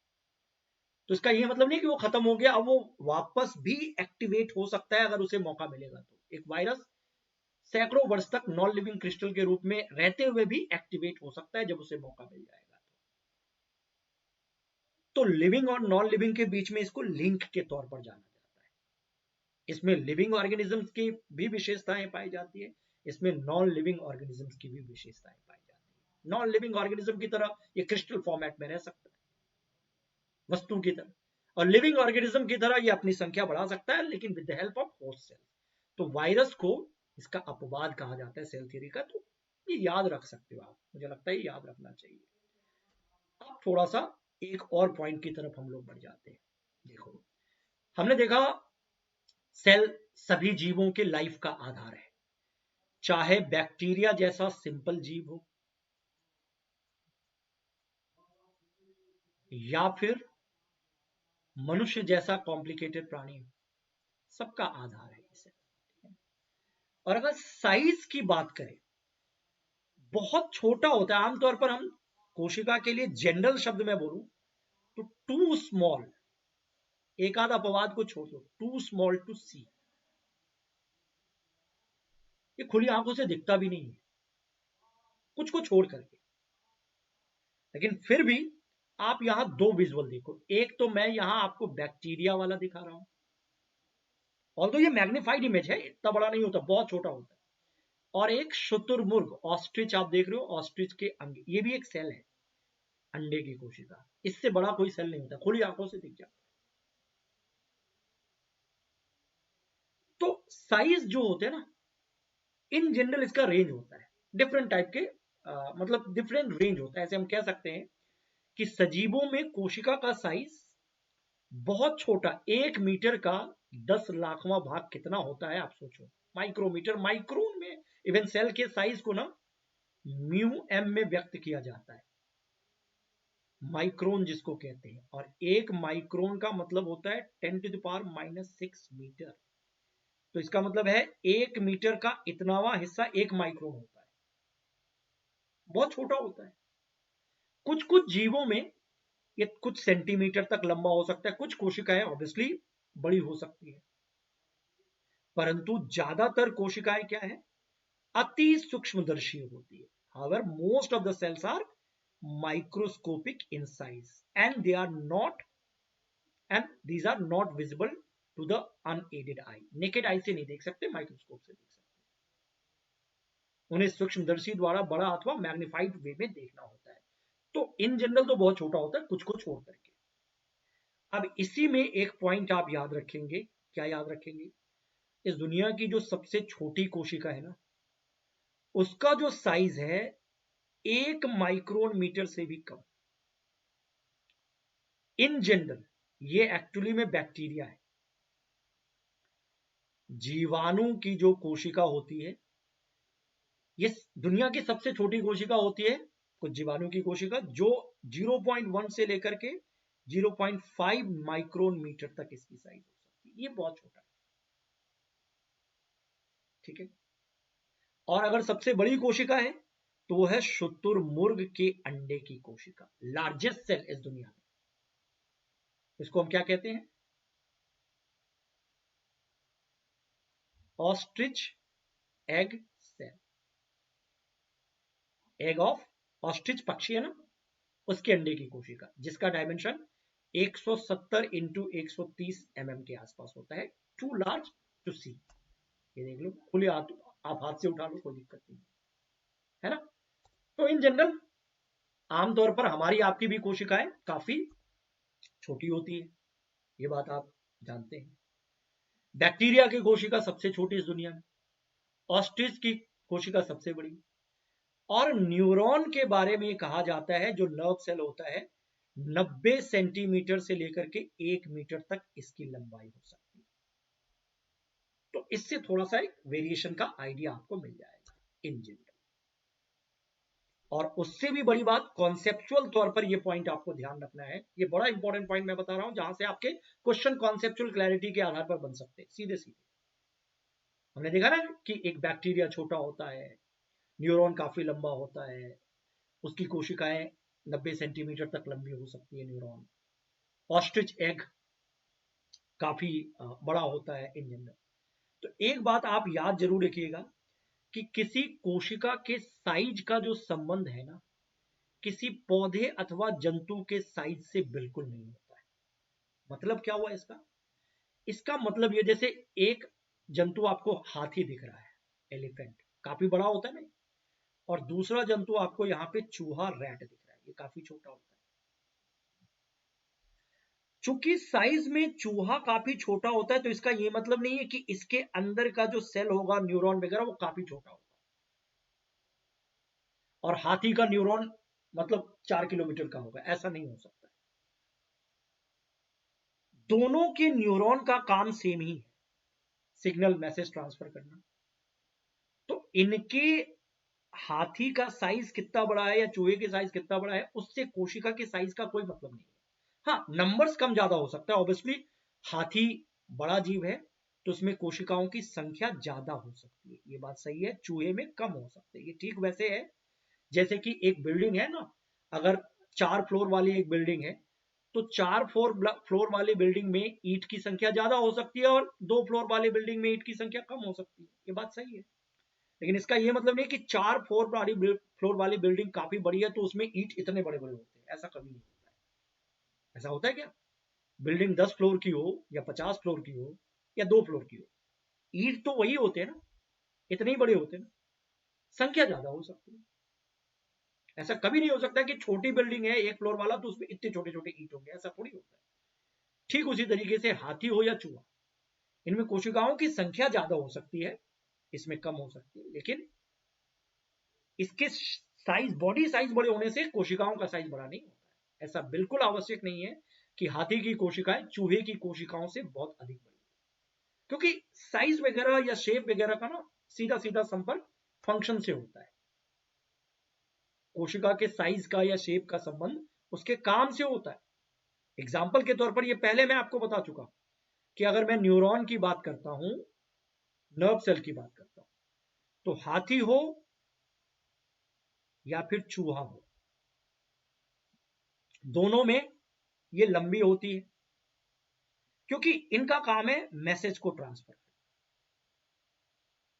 तो इसका ये मतलब नहीं कि वो खत्म हो गया। अब वो वापस भी एक्टिवेट हो सकता है अगर उसे मौका मिलेगा तो। एक वायरस सैकड़ों वर्ष तक नॉन लिविंग क्रिस्टल के रूप में रहते हुए भी एक्टिवेट हो सकता है जब उसे मौका मिल जाएगा। तो लिविंग और नॉन लिविंग के बीच में इसको लिंक के तौर पर जाना जाता है। इसमें लिविंग ऑर्गेनिजम्स की भी विशेषताएं पाई जाती है, इसमें नॉन लिविंग ऑर्गेनिजम्स की भी विशेषताएं पाई जाती है। नॉन लिविंग ऑर्गेनिज्म की तरह ये क्रिस्टल फॉर्मेट में रह सकता है, वस्तु की तरह, और लिविंग ऑर्गेनिज्म की तरह ये अपनी संख्या बढ़ा सकता है, लेकिन with the help of host cell. तो वायरस को इसका अपवाद कहा जाता है सेल थ्योरी का। तो ये याद रख सकते हो आप, मुझे लगता है ये याद रखना चाहिए। अब थोड़ा सा एक और पॉइंट की तरफ हम लोग बढ़ जाते हैं। देखो, हमने देखा सेल सभी जीवों के लाइफ का आधार है, चाहे बैक्टीरिया जैसा सिंपल जीव हो या फिर मनुष्य जैसा कॉम्प्लिकेटेड प्राणी हो, सबका आधार है इसे। और अगर साइज की बात करें, बहुत छोटा होता है। आमतौर पर हम कोशिका के लिए जनरल शब्द में बोलूं तो टू स्मॉल, एक आध अपवाद को छोड़ दो, टू स्मॉल टू सी, ये खुली आंखों से दिखता भी नहीं है कुछ को छोड़ करके। लेकिन फिर भी आप यहां दो विजुअल देखो, एक तो मैं यहां आपको बैक्टीरिया वाला दिखा रहा हूं, और तो ये मैग्नीफाइड इमेज है, इतना बड़ा नहीं होता, बहुत छोटा होता है। और एक शुतुरमुर्ग, ऑस्ट्रिच आप देख रहे हो, ऑस्ट्रिच के अंग, ये भी एक सेल है, अंडे की कोशिका। इससे बड़ा कोई सेल नहीं होता, खुली आंखों से दिख जाता है। तो साइज जो होते हैं ना, इन जनरल इसका रेंज होता है डिफरेंट टाइप के, मतलब डिफरेंट रेंज होता है। ऐसे हम कह सकते हैं कि सजीवों में कोशिका का साइज बहुत छोटा, 1 मीटर का 10 लाखवां भाग कितना होता है आप सोचो, माइक्रोमीटर, माइक्रोन में इवन सेल के साइज को ना म्यू एम में व्यक्त किया जाता है, माइक्रोन जिसको कहते हैं। और एक माइक्रोन का मतलब होता है 10⁻⁻⁶ मीटर। तो इसका मतलब है 1 मीटर का इतनावा हिस्सा 1 माइक्रोन होता है, बहुत छोटा होता है। कुछ कुछ जीवों में ये कुछ सेंटीमीटर तक लंबा हो सकता है, कुछ कोशिकाएं ऑब्वियसली बड़ी हो सकती है, परंतु ज्यादातर कोशिकाएं क्या है, अति सूक्ष्मदर्शी होती है। However most of the cells are microscopic in size and they are not, and these are not visible to the unaided eye. Naked eye से नहीं देख सकते, माइक्रोस्कोप से देख सकते, उन्हें सूक्ष्मदर्शी द्वारा बड़ा अथवा मैग्नीफाइड वे में देखना होता है। तो इन जनरल तो बहुत छोटा होता है, कुछ को छोड़ करके। अब इसी में एक पॉइंट आप याद रखेंगे, क्या याद रखेंगे, इस दुनिया की जो सबसे छोटी कोशिका है ना, उसका जो साइज है 1 माइक्रोन मीटर से भी कम। इन जनरल ये एक्चुअली में बैक्टीरिया है। जीवाणु की जो कोशिका होती है, ये दुनिया की सबसे छोटी कोशिका होती है, कुछ जीवाणु की कोशिका, जो 0.1 से लेकर के 0.5 माइक्रोन मीटर तक इसकी साइज हो सकती है। ये बहुत छोटा है, ठीक है। और अगर सबसे बड़ी कोशिका है तो वो है शुतुरमुर्ग के अंडे की कोशिका, लार्जेस्ट सेल इस दुनिया में। इसको हम क्या कहते हैं, ostrich egg cell. Egg of ostrich पक्षी है ना, उसके अंडे की कोशिका, जिसका डायमेंशन 170 इंटू 130 mm के आसपास होता है, टू लार्ज टू सी। ये देख लो, खुले हाथ, आप हाथ से उठा लो, कोई दिक्कत नहीं है ना। तो इन जनरल आमतौर पर हमारी आपकी भी कोशिकाएं काफी छोटी होती है, ये बात आप जानते हैं। बैक्टीरिया की कोशिका सबसे छोटी इस दुनिया में, ऑस्ट्रिच की कोशिका सबसे बड़ी। और न्यूरॉन के बारे में कहा जाता है, जो नर्व सेल होता है, 90 सेंटीमीटर से लेकर के 1 मीटर तक इसकी लंबाई हो सकती है। तो इससे थोड़ा सा एक वेरिएशन का आइडिया आपको मिल जाएगा इन जनरल। और उससे भी बड़ी बात, कॉन्सेप्चुअल तौर पर ये पॉइंट आपको ध्यान रखना है, ये बड़ा इंपॉर्टेंट पॉइंट मैं बता रहा हूं, जहां से आपके क्वेश्चन कॉन्सेप्चुअल क्लैरिटी के आधार पर बन सकते हैं सीधे सीधे। हमने देखा ना कि एक बैक्टीरिया छोटा होता है, न्यूरॉन काफी लंबा होता है, उसकी कोशिकाएं 90 सेंटीमीटर तक लंबी हो सकती है न्यूरॉन। ऑस्ट्रिच एग काफी बड़ा होता है इन जनरल। तो एक बात आप याद जरूर रखिएगा कि किसी कोशिका के साइज का जो संबंध है ना, किसी पौधे अथवा जंतु के साइज से बिल्कुल नहीं होता है। मतलब क्या हुआ इसका, इसका मतलब ये, जैसे एक जंतु आपको हाथी दिख रहा है, एलिफेंट काफी बड़ा होता है ना, और दूसरा जंतु आपको यहाँ पे चूहा, रैट दिख रहा है, ये काफी छोटा होता है। चूंकि साइज में चूहा काफी छोटा होता है तो इसका ये मतलब नहीं है कि इसके अंदर का जो सेल होगा न्यूरॉन वगैरह वो काफी छोटा होगा। और हाथी का न्यूरॉन मतलब 4 किलोमीटर का होगा, ऐसा नहीं हो सकता। दोनों के न्यूरॉन का काम सेम ही है, सिग्नल मैसेज ट्रांसफर करना। तो इनके हाथी का साइज कितना बड़ा है या चूहे के साइज कितना बड़ा है उससे कोशिका के साइज का कोई मतलब नहीं है। हाँ, नंबर्स कम ज्यादा हो सकता है ऑब्वियसली। हाथी बड़ा जीव है तो उसमें कोशिकाओं की संख्या ज्यादा हो सकती है, ये बात सही है। चूहे में कम हो सकते हैं, ये ठीक वैसे है जैसे कि एक बिल्डिंग है ना, अगर 4 फ्लोर वाली एक बिल्डिंग है तो 4 फ्लोर वाली बिल्डिंग में ईंट की संख्या ज्यादा हो सकती है और 2 फ्लोर वाली बिल्डिंग में ईंट की संख्या कम हो सकती है, ये बात सही है। लेकिन इसका ये मतलब नहीं कि 4 फ्लोर वाली बिल्डिंग काफी बड़ी है तो उसमें ईंट इतने बड़े बड़े होते हैं, ऐसा कभी नहीं होता है। ऐसा होता है क्या? बिल्डिंग 10 फ्लोर की हो या 50 फ्लोर की हो या 2 फ्लोर की हो, ईंट तो वही होते हैं ना, इतने ही बड़े होते हैं ना, संख्या ज्यादा हो सकती है। ऐसा कभी नहीं हो सकता कि छोटी बिल्डिंग है 1 फ्लोर वाला तो उसमें इतने छोटे छोटे ईंट होंगे, ऐसा थोड़ी होता है। ठीक उसी तरीके से हाथी हो या चूहा, इनमें कोशिकाओं की संख्या ज्यादा हो सकती है, इसमें कम हो सकती है। लेकिन इसके साइज, बॉडी साइज बड़े होने से कोशिकाओं का साइज बड़ा नहीं होता है। ऐसा बिल्कुल आवश्यक नहीं है कि हाथी की कोशिकाएं चूहे की कोशिकाओं से बहुत अधिक बड़ी, क्योंकि साइज वगैरह या शेप वगैरह का ना सीधा सीधा संपर्क फंक्शन से होता है। कोशिका के साइज का या शेप का संबंध उसके काम से होता है। एग्जाम्पल के तौर पर ये पहले मैं आपको बता चुका कि अगर मैं न्यूरॉन की बात करता हूं, नर्व सेल की बात करता हूं, तो हाथी हो या फिर चूहा हो, दोनों में ये लंबी होती है क्योंकि इनका काम है मैसेज को ट्रांसफर करना।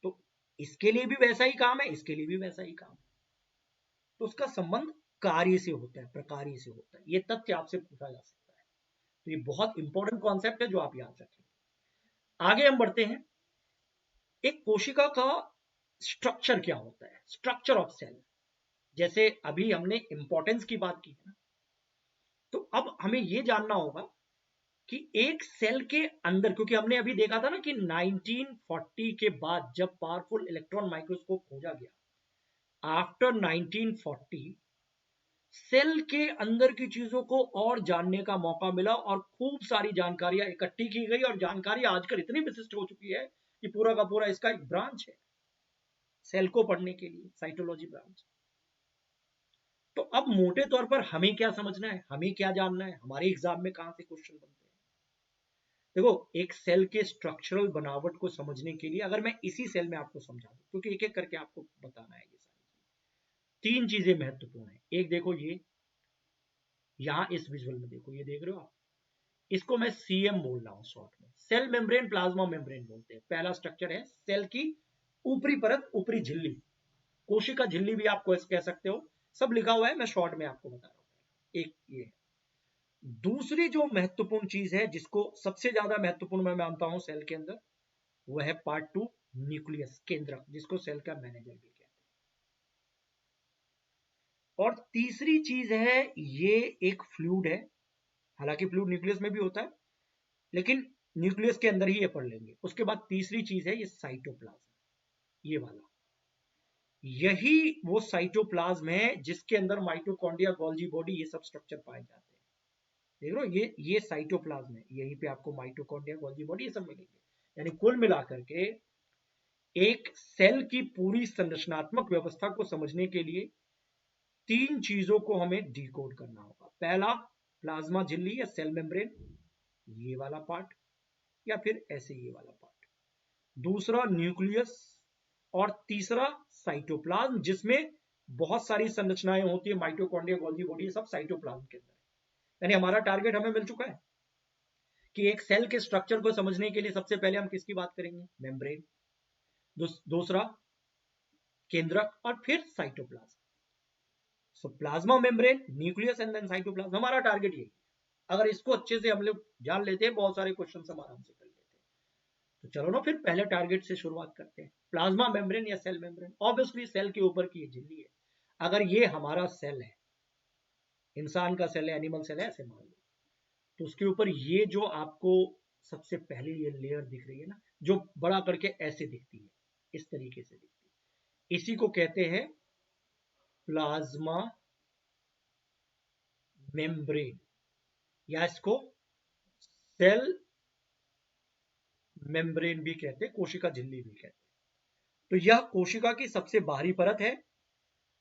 तो इसके लिए भी वैसा ही काम है, इसके लिए भी वैसा ही काम है, तो उसका संबंध कार्य से होता है, प्रकार्य से होता है। ये तथ्य आपसे पूछा जा सकता है, तो ये बहुत इंपॉर्टेंट कॉन्सेप्ट है जो आप याद रखें। आगे हम बढ़ते हैं। एक कोशिका का स्ट्रक्चर क्या होता है, स्ट्रक्चर ऑफ सेल। जैसे अभी हमने इंपॉर्टेंस की बात की है ना, तो अब हमें यह जानना होगा कि एक सेल के अंदर, क्योंकि हमने अभी देखा था ना कि 1940 के बाद जब पावरफुल इलेक्ट्रॉन माइक्रोस्कोप खोजा गया, आफ्टर 1940 सेल के अंदर की चीजों को और जानने का मौका मिला और खूब सारी जानकारियां इकट्ठी की गई और जानकारी आजकल इतनी विशिष्ट हो चुकी है कि पूरा का पूरा इसका एक ब्रांच है सेल को पढ़ने के लिए, साइटोलॉजी ब्रांच। तो अब मोटे तौर पर हमें क्या समझना है, हमें क्या जानना है, हमारे एग्जाम में कहां से क्वेश्चन बनते हैं। देखो, एक सेल के स्ट्रक्चरल बनावट को समझने के लिए अगर मैं इसी सेल में आपको समझा दूं, क्योंकि एक एक करके आपको बताना है, ये सारी 3 चीजें महत्वपूर्ण है। एक देखो, ये यहां इस विजुअल में देखो, ये देख रहे हो आप, इसको मैं सीएम बोल रहा हूं शॉर्ट में, सेल मेम्ब्रेन प्लाज्मा मेम्ब्रेन बोलते हैं। पहला स्ट्रक्चर है सेल की ऊपरी परत, ऊपरी झिल्ली, कोशिका झिल्ली भी आप कह सकते हो, सब लिखा हुआ है, मैं शॉर्ट में आपको बता रहा हूं। एक ये दूसरी जो महत्वपूर्ण चीज है, जिसको सबसे ज्यादा महत्वपूर्ण मैं मानता हूं सेल के अंदर, वह है पार्ट 2, न्यूक्लियस, केंद्रक, जिसको सेल का मैनेजर भी कहते हैं। और तीसरी चीज है, ये एक फ्लूइड है, हालांकि फ्लूइड न्यूक्लियस में भी होता है लेकिन न्यूक्लियस के अंदर ही ये पढ़ लेंगे। उसके बाद तीसरी चीज है ये साइटोप्लाज्म, ये वाला, यही वो साइटोप्लाज्म है जिसके अंदर माइटोकॉन्ड्रिया, गोल्जी बॉडी, ये सब स्ट्रक्चर पाए जाते हैं। देख रहे हो, ये साइटोप्लाज्म है, यहीं पे आपको माइटोकॉन्ड्रिया, गोल्जी बॉडी ये सब मिलेंगे। यानी कुल मिलाकर के एक सेल की पूरी संरचनात्मक व्यवस्था को समझने के लिए 3 चीजों को हमें डिकोड करना होगा। पहला, प्लाज्मा झिल्ली या सेल मेम्ब्रेन, ये वाला पार्ट, या फिर ऐसे ये वाला पार्ट। दूसरा, न्यूक्लियस। और तीसरा, साइटोप्लाज्म, जिसमें बहुत सारी संरचनाएं होती है, माइटोकॉन्ड्रिया, गोल्जी बॉडी, सब साइटोप्लाज्म के अंदर है। यानी हमारा टारगेट हमें मिल चुका है कि एक सेल के स्ट्रक्चर को समझने के लिए सबसे पहले हम किसकी बात करेंगे, मेम्ब्रेन, दूसरा केंद्रक, और फिर cytoplasm. So plasma membrane, nucleus and then cytoplasm, हमारा टारगेट यही है। अगर इसको अच्छे से हम लोग जान लेते हैं, बहुत सारे क्वेश्चन हम आराम से कर लेते हैं। तो चलो ना, फिर पहले टारगेट से शुरुआत करते हैं, प्लाज्मा मेम्ब्रेन या सेल मेम्ब्रेन। ऑब्वियसली सेल के ऊपर की झिल्ली है। अगर ये हमारा सेल है, इंसान का सेल है, एनिमल सेल है, ऐसे मान लो, तो उसके ऊपर ये जो आपको सबसे पहले ये लेयर दिख रही है ना, जो बड़ा करके ऐसे दिखती है, इस तरीके से दिखती है, इसी को कहते हैं प्लाज्मा मेम्ब्रेन, या इसको सेल मेम्ब्रेन भी कहते हैं, कोशिका झिल्ली भी कहते हैं। तो यह कोशिका की सबसे बाहरी परत है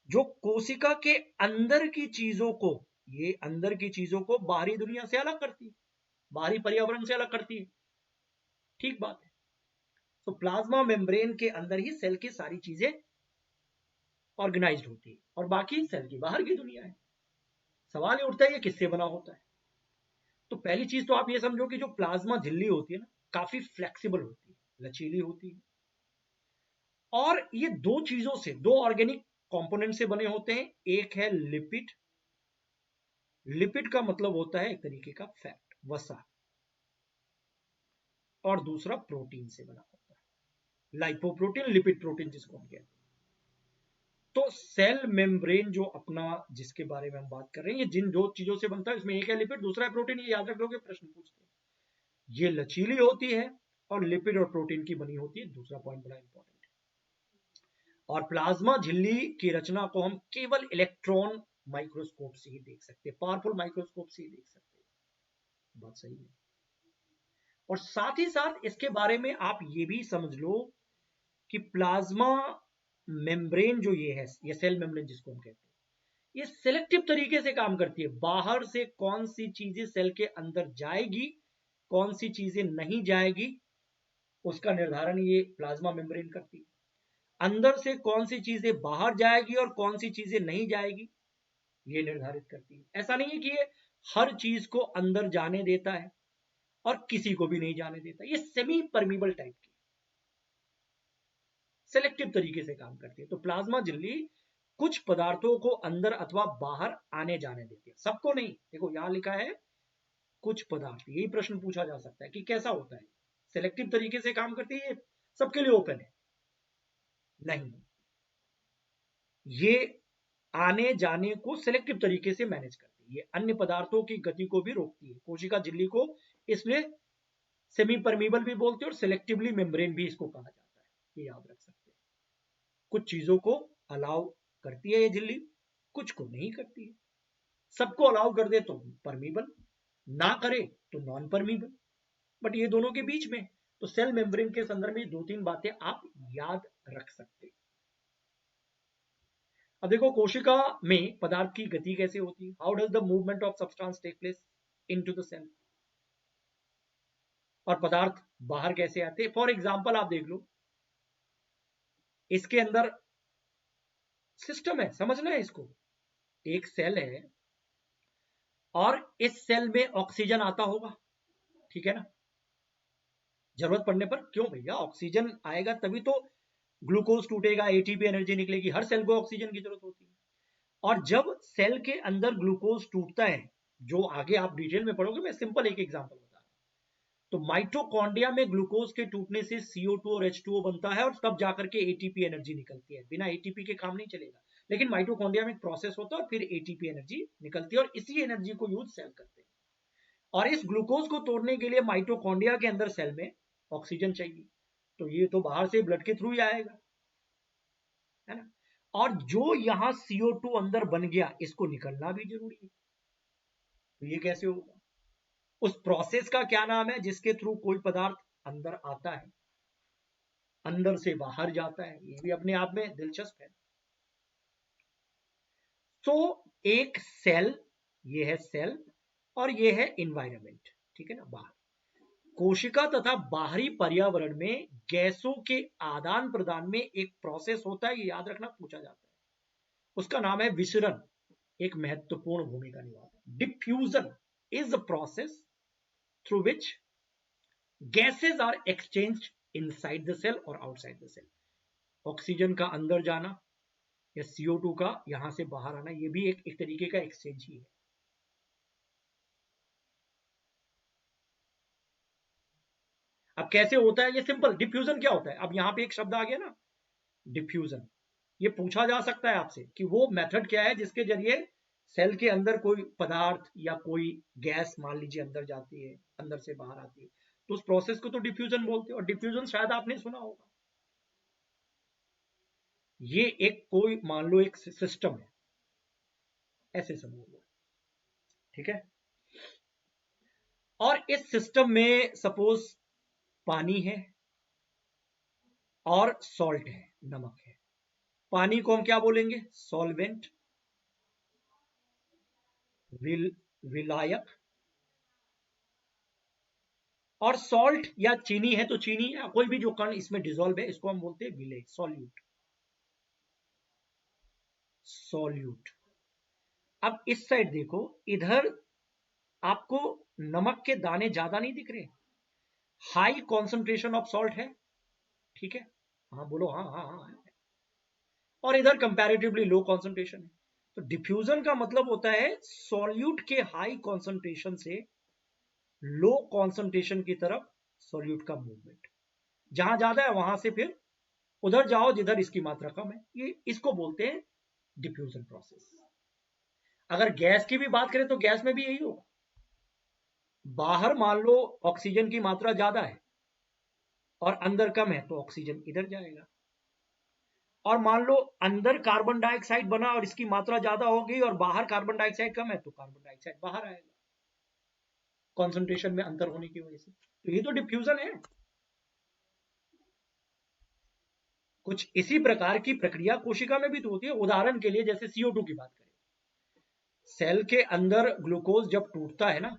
जो कोशिका के अंदर की चीजों को, ये अंदर की चीजों को बाहरी दुनिया से अलग करती है, बाहरी पर्यावरण से अलग करती है। ठीक बात है। तो प्लाज्मा मेम्ब्रेन के अंदर ही सेल की सारी चीजें ऑर्गेनाइज्ड होती है और बाकी सेल की बाहर की दुनिया है। सवाल ये उठता है ये किससे बना होता है? तो पहली चीज तो आप ये समझो कि जो प्लाज्मा झिल्ली होती है ना, काफी फ्लेक्सिबल होती है, लचीली होती है, और ये दो चीजों से, दो ऑर्गेनिक कंपोनेंट से बने होते हैं। एक है लिपिड, लिपिड का मतलब होता है एक तरीके का फैट, वसा, और दूसरा प्रोटीन से बना होता है, लाइपोप्रोटीन, लिपिड प्रोटीन जिसको हम कहते हैं। तो सेल मेम्ब्रेन जो अपना, जिसके बारे में हम बात कर रहे हैं, ये जिन दो चीजों से बनता है, इसमें एक है लिपिड, दूसरा है प्रोटीन। ये याद रख लोगे, प्रश्न पूछते हैं। ये लचीली होती है और लिपिड और प्रोटीन की बनी होती है, दूसरा पॉइंट बड़ा इंपॉर्टेंट है। और प्लाज्मा झिल्ली की रचना को हम केवल इलेक्ट्रॉन माइक्रोस्कोप से ही देख सकते हैं, पावरफुल माइक्रोस्कोप से ही देख सकते हैं। बात सही है। और साथ ही साथ इसके बारे में आप ये भी समझ लो कि प्लाज्मा मेम्ब्रेन जो ये है, ये सेल मेम्ब्रेन जिसको हम कहते हैं, ये सिलेक्टिव तरीके से काम करती है। बाहर से कौन सी चीजें सेल के अंदर जाएगी, कौन सी चीजें नहीं जाएगी, उसका निर्धारण ये प्लाज्मा मेम्ब्रेन करती है। अंदर से कौन सी चीजें बाहर जाएगी और कौन सी चीजें नहीं जाएगी, ये निर्धारित करती है। ऐसा नहीं है कि ये हर चीज को अंदर जाने देता है और किसी को भी नहीं जाने देता। ये सेमी परमीबल टाइप की, सिलेक्टिव तरीके से काम करती है। तो प्लाज्मा झिल्ली कुछ पदार्थों को अंदर अथवा बाहर आने जाने देती है, सबको नहीं। देखो यहां लिखा है कुछ पदार्थ, यही प्रश्न पूछा जा सकता है कि कैसा होता है, सिलेक्टिव तरीके से काम करती है, सबके लिए ओपन है? नहीं, ये आने जाने को सिलेक्टिव तरीके से मैनेज करती है। ये अन्य पदार्थों की गति को भी रोकती है, कोशिका झिल्ली को, इसलिए सेमी परमीबल भी बोलते हैं और सिलेक्टिवली मेम्ब्रेन भी इसको कहा जाता है। ये याद रख सकते हैं। कुछ चीजों को अलाउ करती है ये झिल्ली, कुछ को नहीं करती है। सबको अलाउ कर दे तो परमीबल, ना करे तो नॉन परमीबल, बट ये दोनों के बीच में। तो सेल मेम्ब्रेन के संदर्भ में दो तीन बातें आप याद रख सकते हैं। अब देखो कोशिका में पदार्थ की गति कैसे होती है, how does the movement of substance take place into the cell, और पदार्थ बाहर कैसे आते हैं। फॉर एग्जांपल आप देख लो, इसके अंदर सिस्टम है, समझना है इसको। एक सेल है और इस सेल में ऑक्सीजन आता होगा, ठीक है ना, जरूरत पड़ने पर। क्यों भैया, ऑक्सीजन आएगा तभी तो ग्लूकोज टूटेगा, एटीपी एनर्जी निकलेगी। हर सेल को ऑक्सीजन की जरूरत होती है। और जब सेल के अंदर ग्लूकोज टूटता है, जो आगे आप डिटेल में पढ़ोगे, मैं सिंपल एक एग्जांपल बता रहा हूं। तो माइटोकॉन्ड्रिया में ग्लूकोज के टूटने से CO2 और H2O बनता है और तब जाकर के एटीपी एनर्जी निकलती है। बिना एटीपी के काम नहीं चलेगा, लेकिन माइटोकॉन्ड्रिया में एक प्रोसेस होता है और फिर एटीपी एनर्जी निकलती है और इसी एनर्जी को यूज सेल करते हैं। और इस ग्लूकोज को तोड़ने के लिए माइटोकॉन्ड्रिया के अंदर सेल में ऑक्सीजन चाहिए, तो ये तो बाहर से ब्लड के थ्रू ही आएगा, है ना। और जो यहां CO2 अंदर बन गया, इसको निकलना भी जरूरी है। तो ये कैसे होगा? उस प्रोसेस का क्या नाम है जिसके थ्रू कोई पदार्थ अंदर आता है, अंदर से बाहर जाता है? ये भी अपने आप में दिलचस्प है। तो एक सेल, ये है सेल और ये है इन्वायरमेंट, ठीक है ना, बाहर। कोशिका तथा बाहरी पर्यावरण में गैसों के आदान प्रदान में एक प्रोसेस होता है, ये याद रखना, पूछा जाता है। उसका नाम है विसरण, एक महत्वपूर्ण भूमिका निभाता है। Diffusion is the process through which gases are exchanged inside the cell और आउटसाइड द सेल। ऑक्सीजन का अंदर जाना या CO2 का यहां से बाहर आना, ये भी एक तरीके का एक्सचेंज ही है। अब कैसे होता है ये? सिंपल, डिफ्यूजन क्या होता है? अब यहां पे एक शब्द आ गया ना, डिफ्यूजन। ये पूछा जा सकता है आपसे कि वो मेथड क्या है जिसके जरिए सेल के अंदर कोई पदार्थ या कोई गैस मान लीजिए अंदर जाती है, अंदर से बाहर आती है, तो उस प्रोसेस को तो डिफ्यूजन बोलते हैं। और डिफ्यूजन शायद आपने सुना होगा। ये एक कोई मान लो एक सिस्टम है, ऐसे समझ लो, ठीक है। और इस सिस्टम में सपोज पानी है और सॉल्ट है, नमक है। पानी को हम क्या बोलेंगे? सॉल्वेंट, विलायक। और सॉल्ट या चीनी है तो चीनी या कोई भी जो कण इसमें डिजोल्व है, इसको हम बोलते हैं विलेय, सॉल्यूट। सॉल्यूट। अब इस साइड देखो, इधर आपको नमक के दाने ज्यादा नहीं दिख रहे, हाई कॉन्सेंट्रेशन ऑफ सॉल्ट है, ठीक है। हाँ बोलो, हाँ हाँ हाँ। और इधर कंपैरेटिवली लो कॉन्सेंट्रेशन है। तो डिफ्यूजन का मतलब होता है सॉल्यूट के हाई कॉन्सेंट्रेशन से लो कॉन्सेंट्रेशन की तरफ सॉल्यूट का मूवमेंट। जहां ज्यादा है वहां से फिर उधर जाओ जिधर इसकी मात्रा कम है, ये इसको बोलते हैं डिफ्यूजन प्रोसेस। अगर गैस की भी बात करें तो गैस में भी यही होगा। बाहर मान लो ऑक्सीजन की मात्रा ज्यादा है और अंदर कम है, तो ऑक्सीजन इधर जाएगा। और मान लो अंदर कार्बन डाइऑक्साइड बना और इसकी मात्रा ज्यादा हो गई और बाहर कार्बन डाइऑक्साइड कम है, तो कार्बन डाइऑक्साइड बाहर आएगा, कॉन्सेंट्रेशन में अंतर होने की वजह से। तो ये तो डिफ्यूजन है। कुछ इसी प्रकार की प्रक्रिया कोशिका में भी तो होती है। उदाहरण के लिए जैसे CO2 की बात करें, सेल के अंदर ग्लूकोज जब टूटता है ना,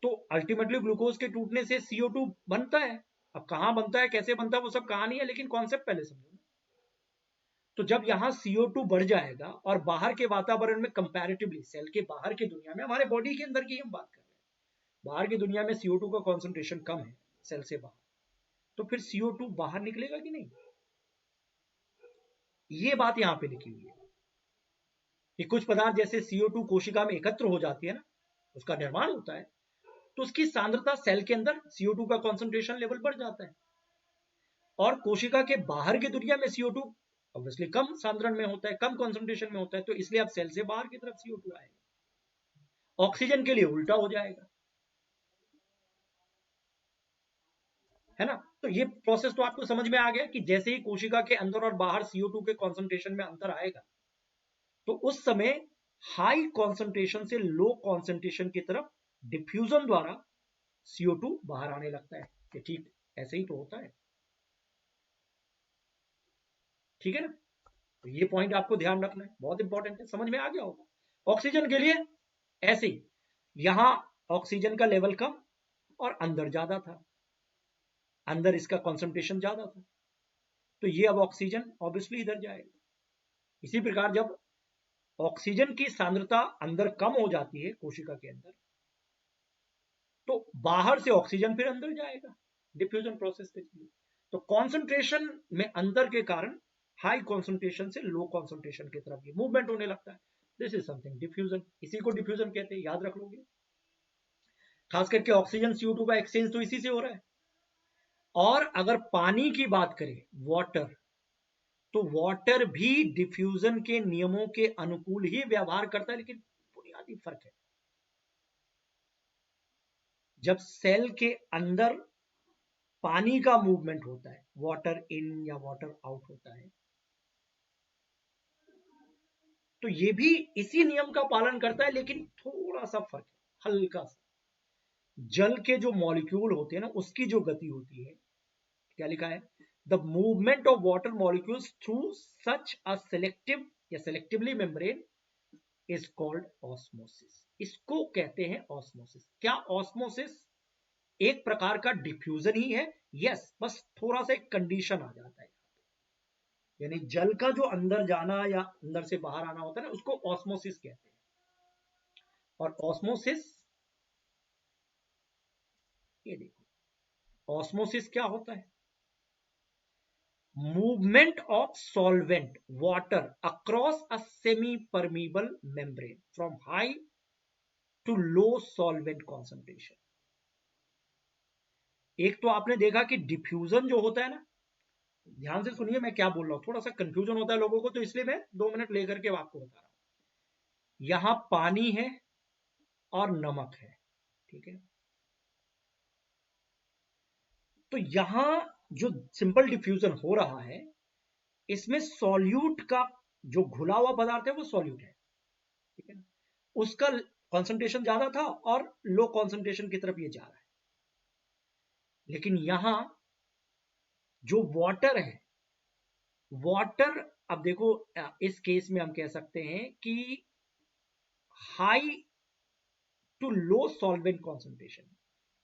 तो अल्टीमेटली ग्लूकोज के टूटने से CO2 बनता है। अब कहां बनता है, कैसे बनता है, वो सब कहानी है, लेकिन कॉन्सेप्ट पहले समझो। तो जब यहां CO2 बढ़ जाएगा और बाहर के वातावरण में कंपैरेटिवली, सेल के बाहर की दुनिया में, हमारे बॉडी के अंदर की हम बात कर रहे हैं, बाहर की दुनिया में CO2 का कॉन्सेंट्रेशन कम है सेल से बाहर, तो फिर CO2 बाहर निकलेगा कि नहीं? ये बात यहां पे लिखी हुई है कि कुछ पदार्थ जैसे CO2 कोशिका में एकत्र हो जाती है ना, उसका निर्माण होता है, तो उसकी सांद्रता सेल के अंदर CO2 का कॉन्सेंट्रेशन लेवल बढ़ जाता है। और कोशिका के बाहर की दुनिया में CO2 ऑब्वियसली कम सांद्रण में होता है, कम कॉन्सेंट्रेशन में होता है, तो इसलिए अब सेल से बाहर की तरफ CO2 आएगा। ऑक्सीजन के लिए उल्टा हो जाएगा, है ना। तो ये प्रोसेस तो आपको समझ में आ गया कि जैसे ही कोशिका के अंदर और बाहर CO2 के कॉन्सेंट्रेशन में अंतर आएगा, तो उस समय हाई कॉन्सेंट्रेशन से लो कॉन्सेंट्रेशन की तरफ डिफ्यूजन द्वारा CO2 बाहर आने लगता है। कि ठीक ऐसे ही तो होता है, ठीक है ना। तो ये पॉइंट आपको ध्यान रखना है, बहुत इंपॉर्टेंट है, समझ में आ गया होगा। ऑक्सीजन के लिए ऐसे ही, यहां ऑक्सीजन का लेवल कम और अंदर ज्यादा था, अंदर इसका कॉन्सेंट्रेशन ज्यादा था, तो ये अब ऑक्सीजन ऑब्वियसली इधर जाएगा। इसी प्रकार जब ऑक्सीजन की सांद्रता अंदर कम हो जाती है कोशिका के अंदर, तो बाहर से ऑक्सीजन फिर अंदर जाएगा डिफ्यूजन प्रोसेस के लिए। तो कॉन्सेंट्रेशन में अंतर के कारण हाई कॉन्सेंट्रेशन से लो कॉन्सेंट्रेशन की तरफ ये मूवमेंट होने लगता है। दिस इज समथिंग डिफ्यूजन, इसी को डिफ्यूजन कहते हैं, याद रख लोगे। खास करके ऑक्सीजन CO2 का एक्सचेंज तो इसी से हो रहा है। और अगर पानी की बात करें, वाटर, तो वाटर भी डिफ्यूजन के नियमों के अनुकूल ही व्यवहार करता है, लेकिन बुनियादी फर्क है। जब सेल के अंदर पानी का मूवमेंट होता है, वाटर इन या वाटर आउट होता है, तो ये भी इसी नियम का पालन करता है, लेकिन थोड़ा सा फर्क है, हल्का सा। जल के जो मॉलिक्यूल होते हैं ना, उसकी जो गति होती है, क्या लिखा है, the movement of water molecules through such a selective या selectively membrane is called osmosis. इसको कहते हैं ऑस्मोसिस। क्या ऑस्मोसिस एक प्रकार का डिफ्यूजन ही है? यस, बस थोड़ा सा एक कंडीशन आ जाता है, यानी जल का जो अंदर जाना या अंदर से बाहर आना होता है ना, उसको ऑस्मोसिस कहते हैं। और ऑस्मोसिस, ये देखो, ऑस्मोसिस क्या होता है? Movement of solvent water across a semi permeable membrane from high to low solvent concentration. एक तो आपने देखा कि डिफ्यूजन जो होता है ना, ध्यान से सुनिए मैं क्या बोल रहा हूं, थोड़ा सा कंफ्यूजन होता है लोगों को, तो इसलिए मैं 2 मिनट लेकर के आपको बता रहा हूं। यहां पानी है और नमक है, ठीक है। तो यहां जो सिंपल डिफ्यूजन हो रहा है, इसमें सॉल्यूट का जो घुला हुआ पदार्थ है वो सॉल्यूट है, ठीक है ना, उसका कॉन्सेंट्रेशन ज्यादा था और लो कॉन्सेंट्रेशन की तरफ ये जा रहा है। लेकिन यहां जो वाटर है, वाटर, अब देखो इस केस में हम कह सकते हैं कि high to low solvent concentration,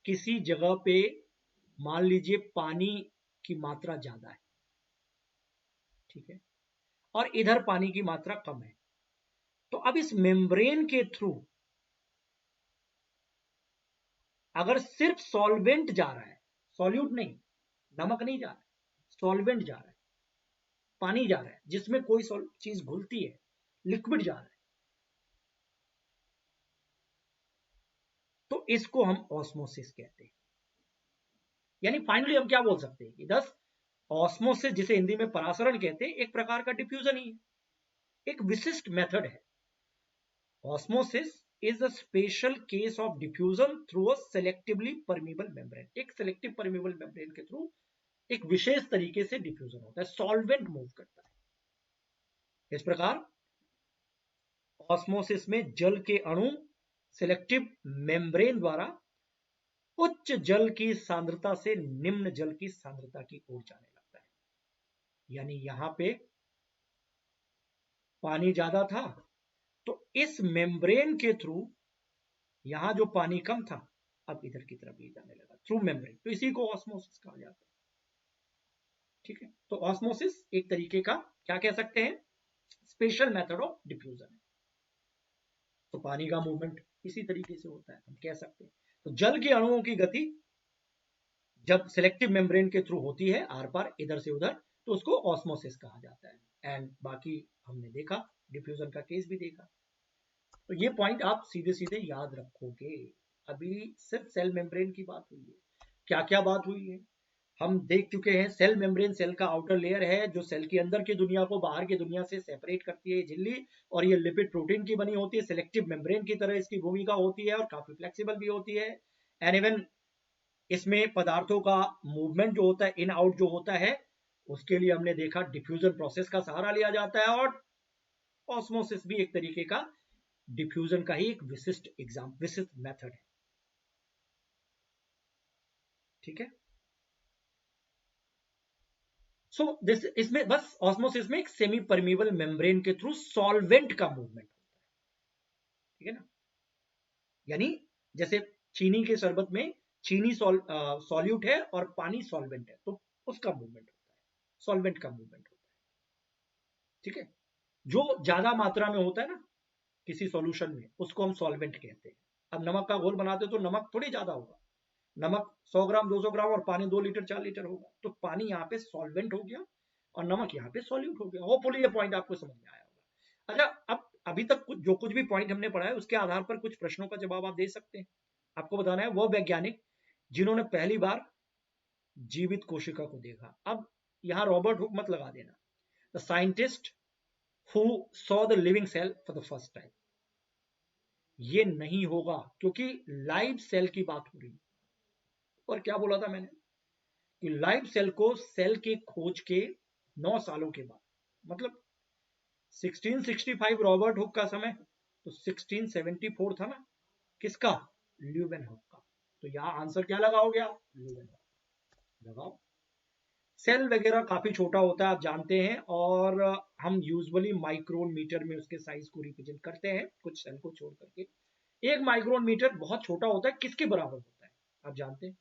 किसी जगह पे मान लीजिए पानी की मात्रा ज्यादा है, ठीक है, और इधर पानी की मात्रा कम है। तो अब इस मेम्ब्रेन के थ्रू अगर सिर्फ सॉल्वेंट जा रहा है, सॉल्यूट नहीं, नमक नहीं जा रहा है, सॉल्वेंट जा रहा है, पानी जा रहा है जिसमें कोई चीज घुलती है, लिक्विड जा रहा है, तो इसको हम ऑस्मोसिस कहते हैं। यानी फाइनली हम क्या बोल सकते हैं कि दस ऑस्मोसिस, जिसे हिंदी में परासरण कहते हैं, एक प्रकार का डिफ्यूजन ही है, एक विशिष्ट मेथड है। Osmosis is a special case of diffusion through a selectively permeable membrane. एक सेलेक्टिव परमिबल मेम्ब्रेन के थ्रू एक विशेष तरीके से डिफ्यूजन होता है, सॉल्वेंट मूव करता है। इस प्रकार ऑस्मोसिस में जल के अणु सेलेक्टिव मेम्ब्रेन द्वारा उच्च जल की सांद्रता से निम्न जल की सांद्रता की ओर जाने लगता है। यानी यहां पे पानी ज्यादा था, तो इस मेम्ब्रेन के थ्रू यहां जो पानी कम था, अब इधर की तरफ ये जाने लगा थ्रू मेम्ब्रेन, तो इसी को ऑस्मोसिस कहा जाता है, ठीक है। तो ऑस्मोसिस एक तरीके का क्या कह सकते हैं, स्पेशल मेथड ऑफ डिफ्यूजन है। तो पानी का मूवमेंट इसी तरीके से होता है, हम कह सकते हैं। तो जल के अणुओं की गति जब सिलेक्टिव मेम्ब्रेन के थ्रू होती है आर पार इधर से उधर, तो उसको ऑस्मोसिस कहा जाता है। एंड बाकी हमने देखा, डिफ्यूजन का केस भी देखा। तो ये पॉइंट आप सीधे सीधे याद रखोगे। अभी सिर्फ सेल मेम्ब्रेन की बात हुई है, क्या क्या बात हुई है हम देख चुके हैं। सेल मेम्ब्रेन सेल का आउटर लेयर है जो सेल के अंदर की दुनिया को बाहर की दुनिया से सेपरेट करती है, झिल्ली, और ये लिपिड प्रोटीन की बनी होती है, सिलेक्टिव मेम्ब्रेन की तरह इसकी भूमिका होती है और काफी फ्लेक्सिबल भी होती है। एंड इवन इसमें पदार्थों का मूवमेंट जो होता है, इन आउट जो होता है, उसके लिए हमने देखा डिफ्यूजन प्रोसेस का सहारा लिया जाता है, और ऑस्मोसिस भी एक तरीके का डिफ्यूजन का ही एक विशिष्ट मेथड है, ठीक है। सो दिस इसमें बस ऑस्मोसिस में एक सेमी परमिबल मेम्ब्रेन के थ्रू सॉल्वेंट का मूवमेंट होता है, ठीक है ना। यानी जैसे चीनी के शरबत में चीनी सॉल्यूट है और पानी सॉल्वेंट है, तो उसका मूवमेंट होता है, सॉल्वेंट का मूवमेंट होता है, ठीक है। जो ज्यादा मात्रा में होता है ना किसी सॉल्यूशन में, उसको हम सॉल्वेंट कहते हैं। अब नमक का घोल बनाते हो तो नमक थोड़ी ज्यादा होगा, नमक 100 ग्राम 200 ग्राम और पानी 2 लीटर 4 लीटर होगा, तो पानी यहाँ पे सॉल्वेंट हो गया और नमक यहाँ पे सॉल्यूट हो गया। होपफुली ये पॉइंट आपको समझ में आया होगा। अच्छा, अब अभी तक जो कुछ भी पॉइंट हमने पढ़ा है उसके आधार पर कुछ प्रश्नों का जवाब आप दे सकते हैं। आपको बताना है वो वैज्ञानिक जिन्होंने पहली बार जीवित कोशिका को देखा। अब यहाँ रॉबर्ट हुक मत लगा देना, the scientist who saw the living cell for the first time, ये नहीं होगा क्योंकि लाइव सेल की बात हो रही है। और क्या बोला था मैंने कि लाइव सेल को सेल के खोज के 9 सालों के बाद, मतलब 1665 रॉबर्ट हुक का समय, तो 1674 था ना किसका, ल्यूवेन हुक का। तो यहां आंसर क्या लगाओगे आप, ल्यूवेन हुक लगाओ। सेल वगैरह काफी छोटा होता है आप जानते हैं, और हम यूजुअली माइक्रोन मीटर में उसके साइज को रिप्रेजेंट करते हैं, कुछ सेल को छोड़ करके। एक माइक्रोन मीटर बहुत छोटा होता है, किसके बराबर होता है आप जानते हैं,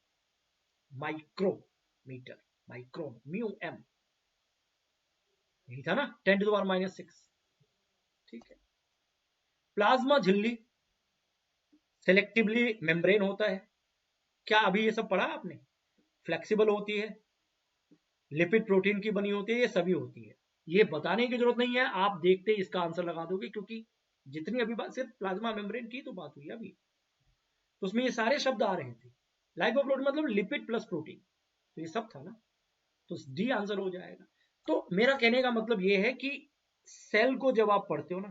माइक्रोमीटर, माइक्रोन, म्यू एम, यही था ना, 10⁻⁻⁶, ठीक है। प्लाज्मा झिल्ली सेलेक्टिवली मेम्ब्रेन होता है, क्या अभी ये सब पढ़ा आपने, फ्लेक्सिबल होती है, लिपिड प्रोटीन की बनी होती है, ये सभी होती है, ये बताने की जरूरत नहीं है, आप देखते ही इसका आंसर लगा दोगे, क्योंकि जितनी अभी बात सिर्फ प्लाज्मा मेम्ब्रेन की तो बात हुई अभी, तो उसमें ये सारे शब्द आ रहे थे। लाइपोप्रोटीन मतलब लिपिड प्लस प्रोटीन, तो ये सब था ना, तो डी आंसर हो जाएगा। तो मेरा कहने का मतलब ये है कि सेल को जब आप पढ़ते हो ना,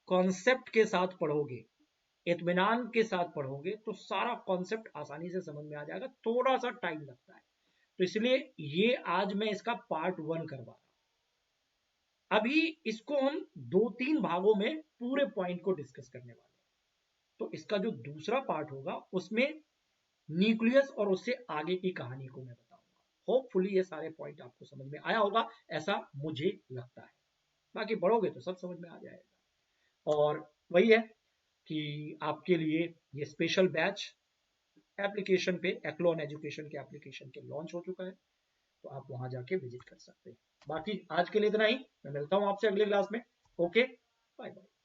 कॉन्सेप्ट के साथ पढ़ोगे, इत्मीनान के साथ पढ़ोगे तो सारा कॉन्सेप्ट आसानी से समझ में आ जाएगा, थोड़ा सा टाइम लगता है। तो इसलिए ये आज मैं इसका पार्ट 1 करवा रहा हूं। अभी इसको हम 2-3 भागों में पूरे पॉइंट को डिस्कस करने वाले हैं। तो इसका जो दूसरा पार्ट होगा उसमें न्यूक्लियस और उससे आगे की कहानी को मैं बताऊंगा। होपफुली ये सारे पॉइंट आपको समझ में आया होगा, ऐसा मुझे लगता है। बाकी पढ़ोगे तो सब समझ में आ जाएगा। और वही है कि आपके लिए ये स्पेशल बैच एप्लीकेशन पे एक्लोन एजुकेशन के एप्लीकेशन के लॉन्च हो चुका है, तो आप वहां जाके विजिट कर सकते हैं। बाकी आज के लिए इतना ही, मैं मिलता हूं आपसे अगले क्लास में। Okay, bye bye.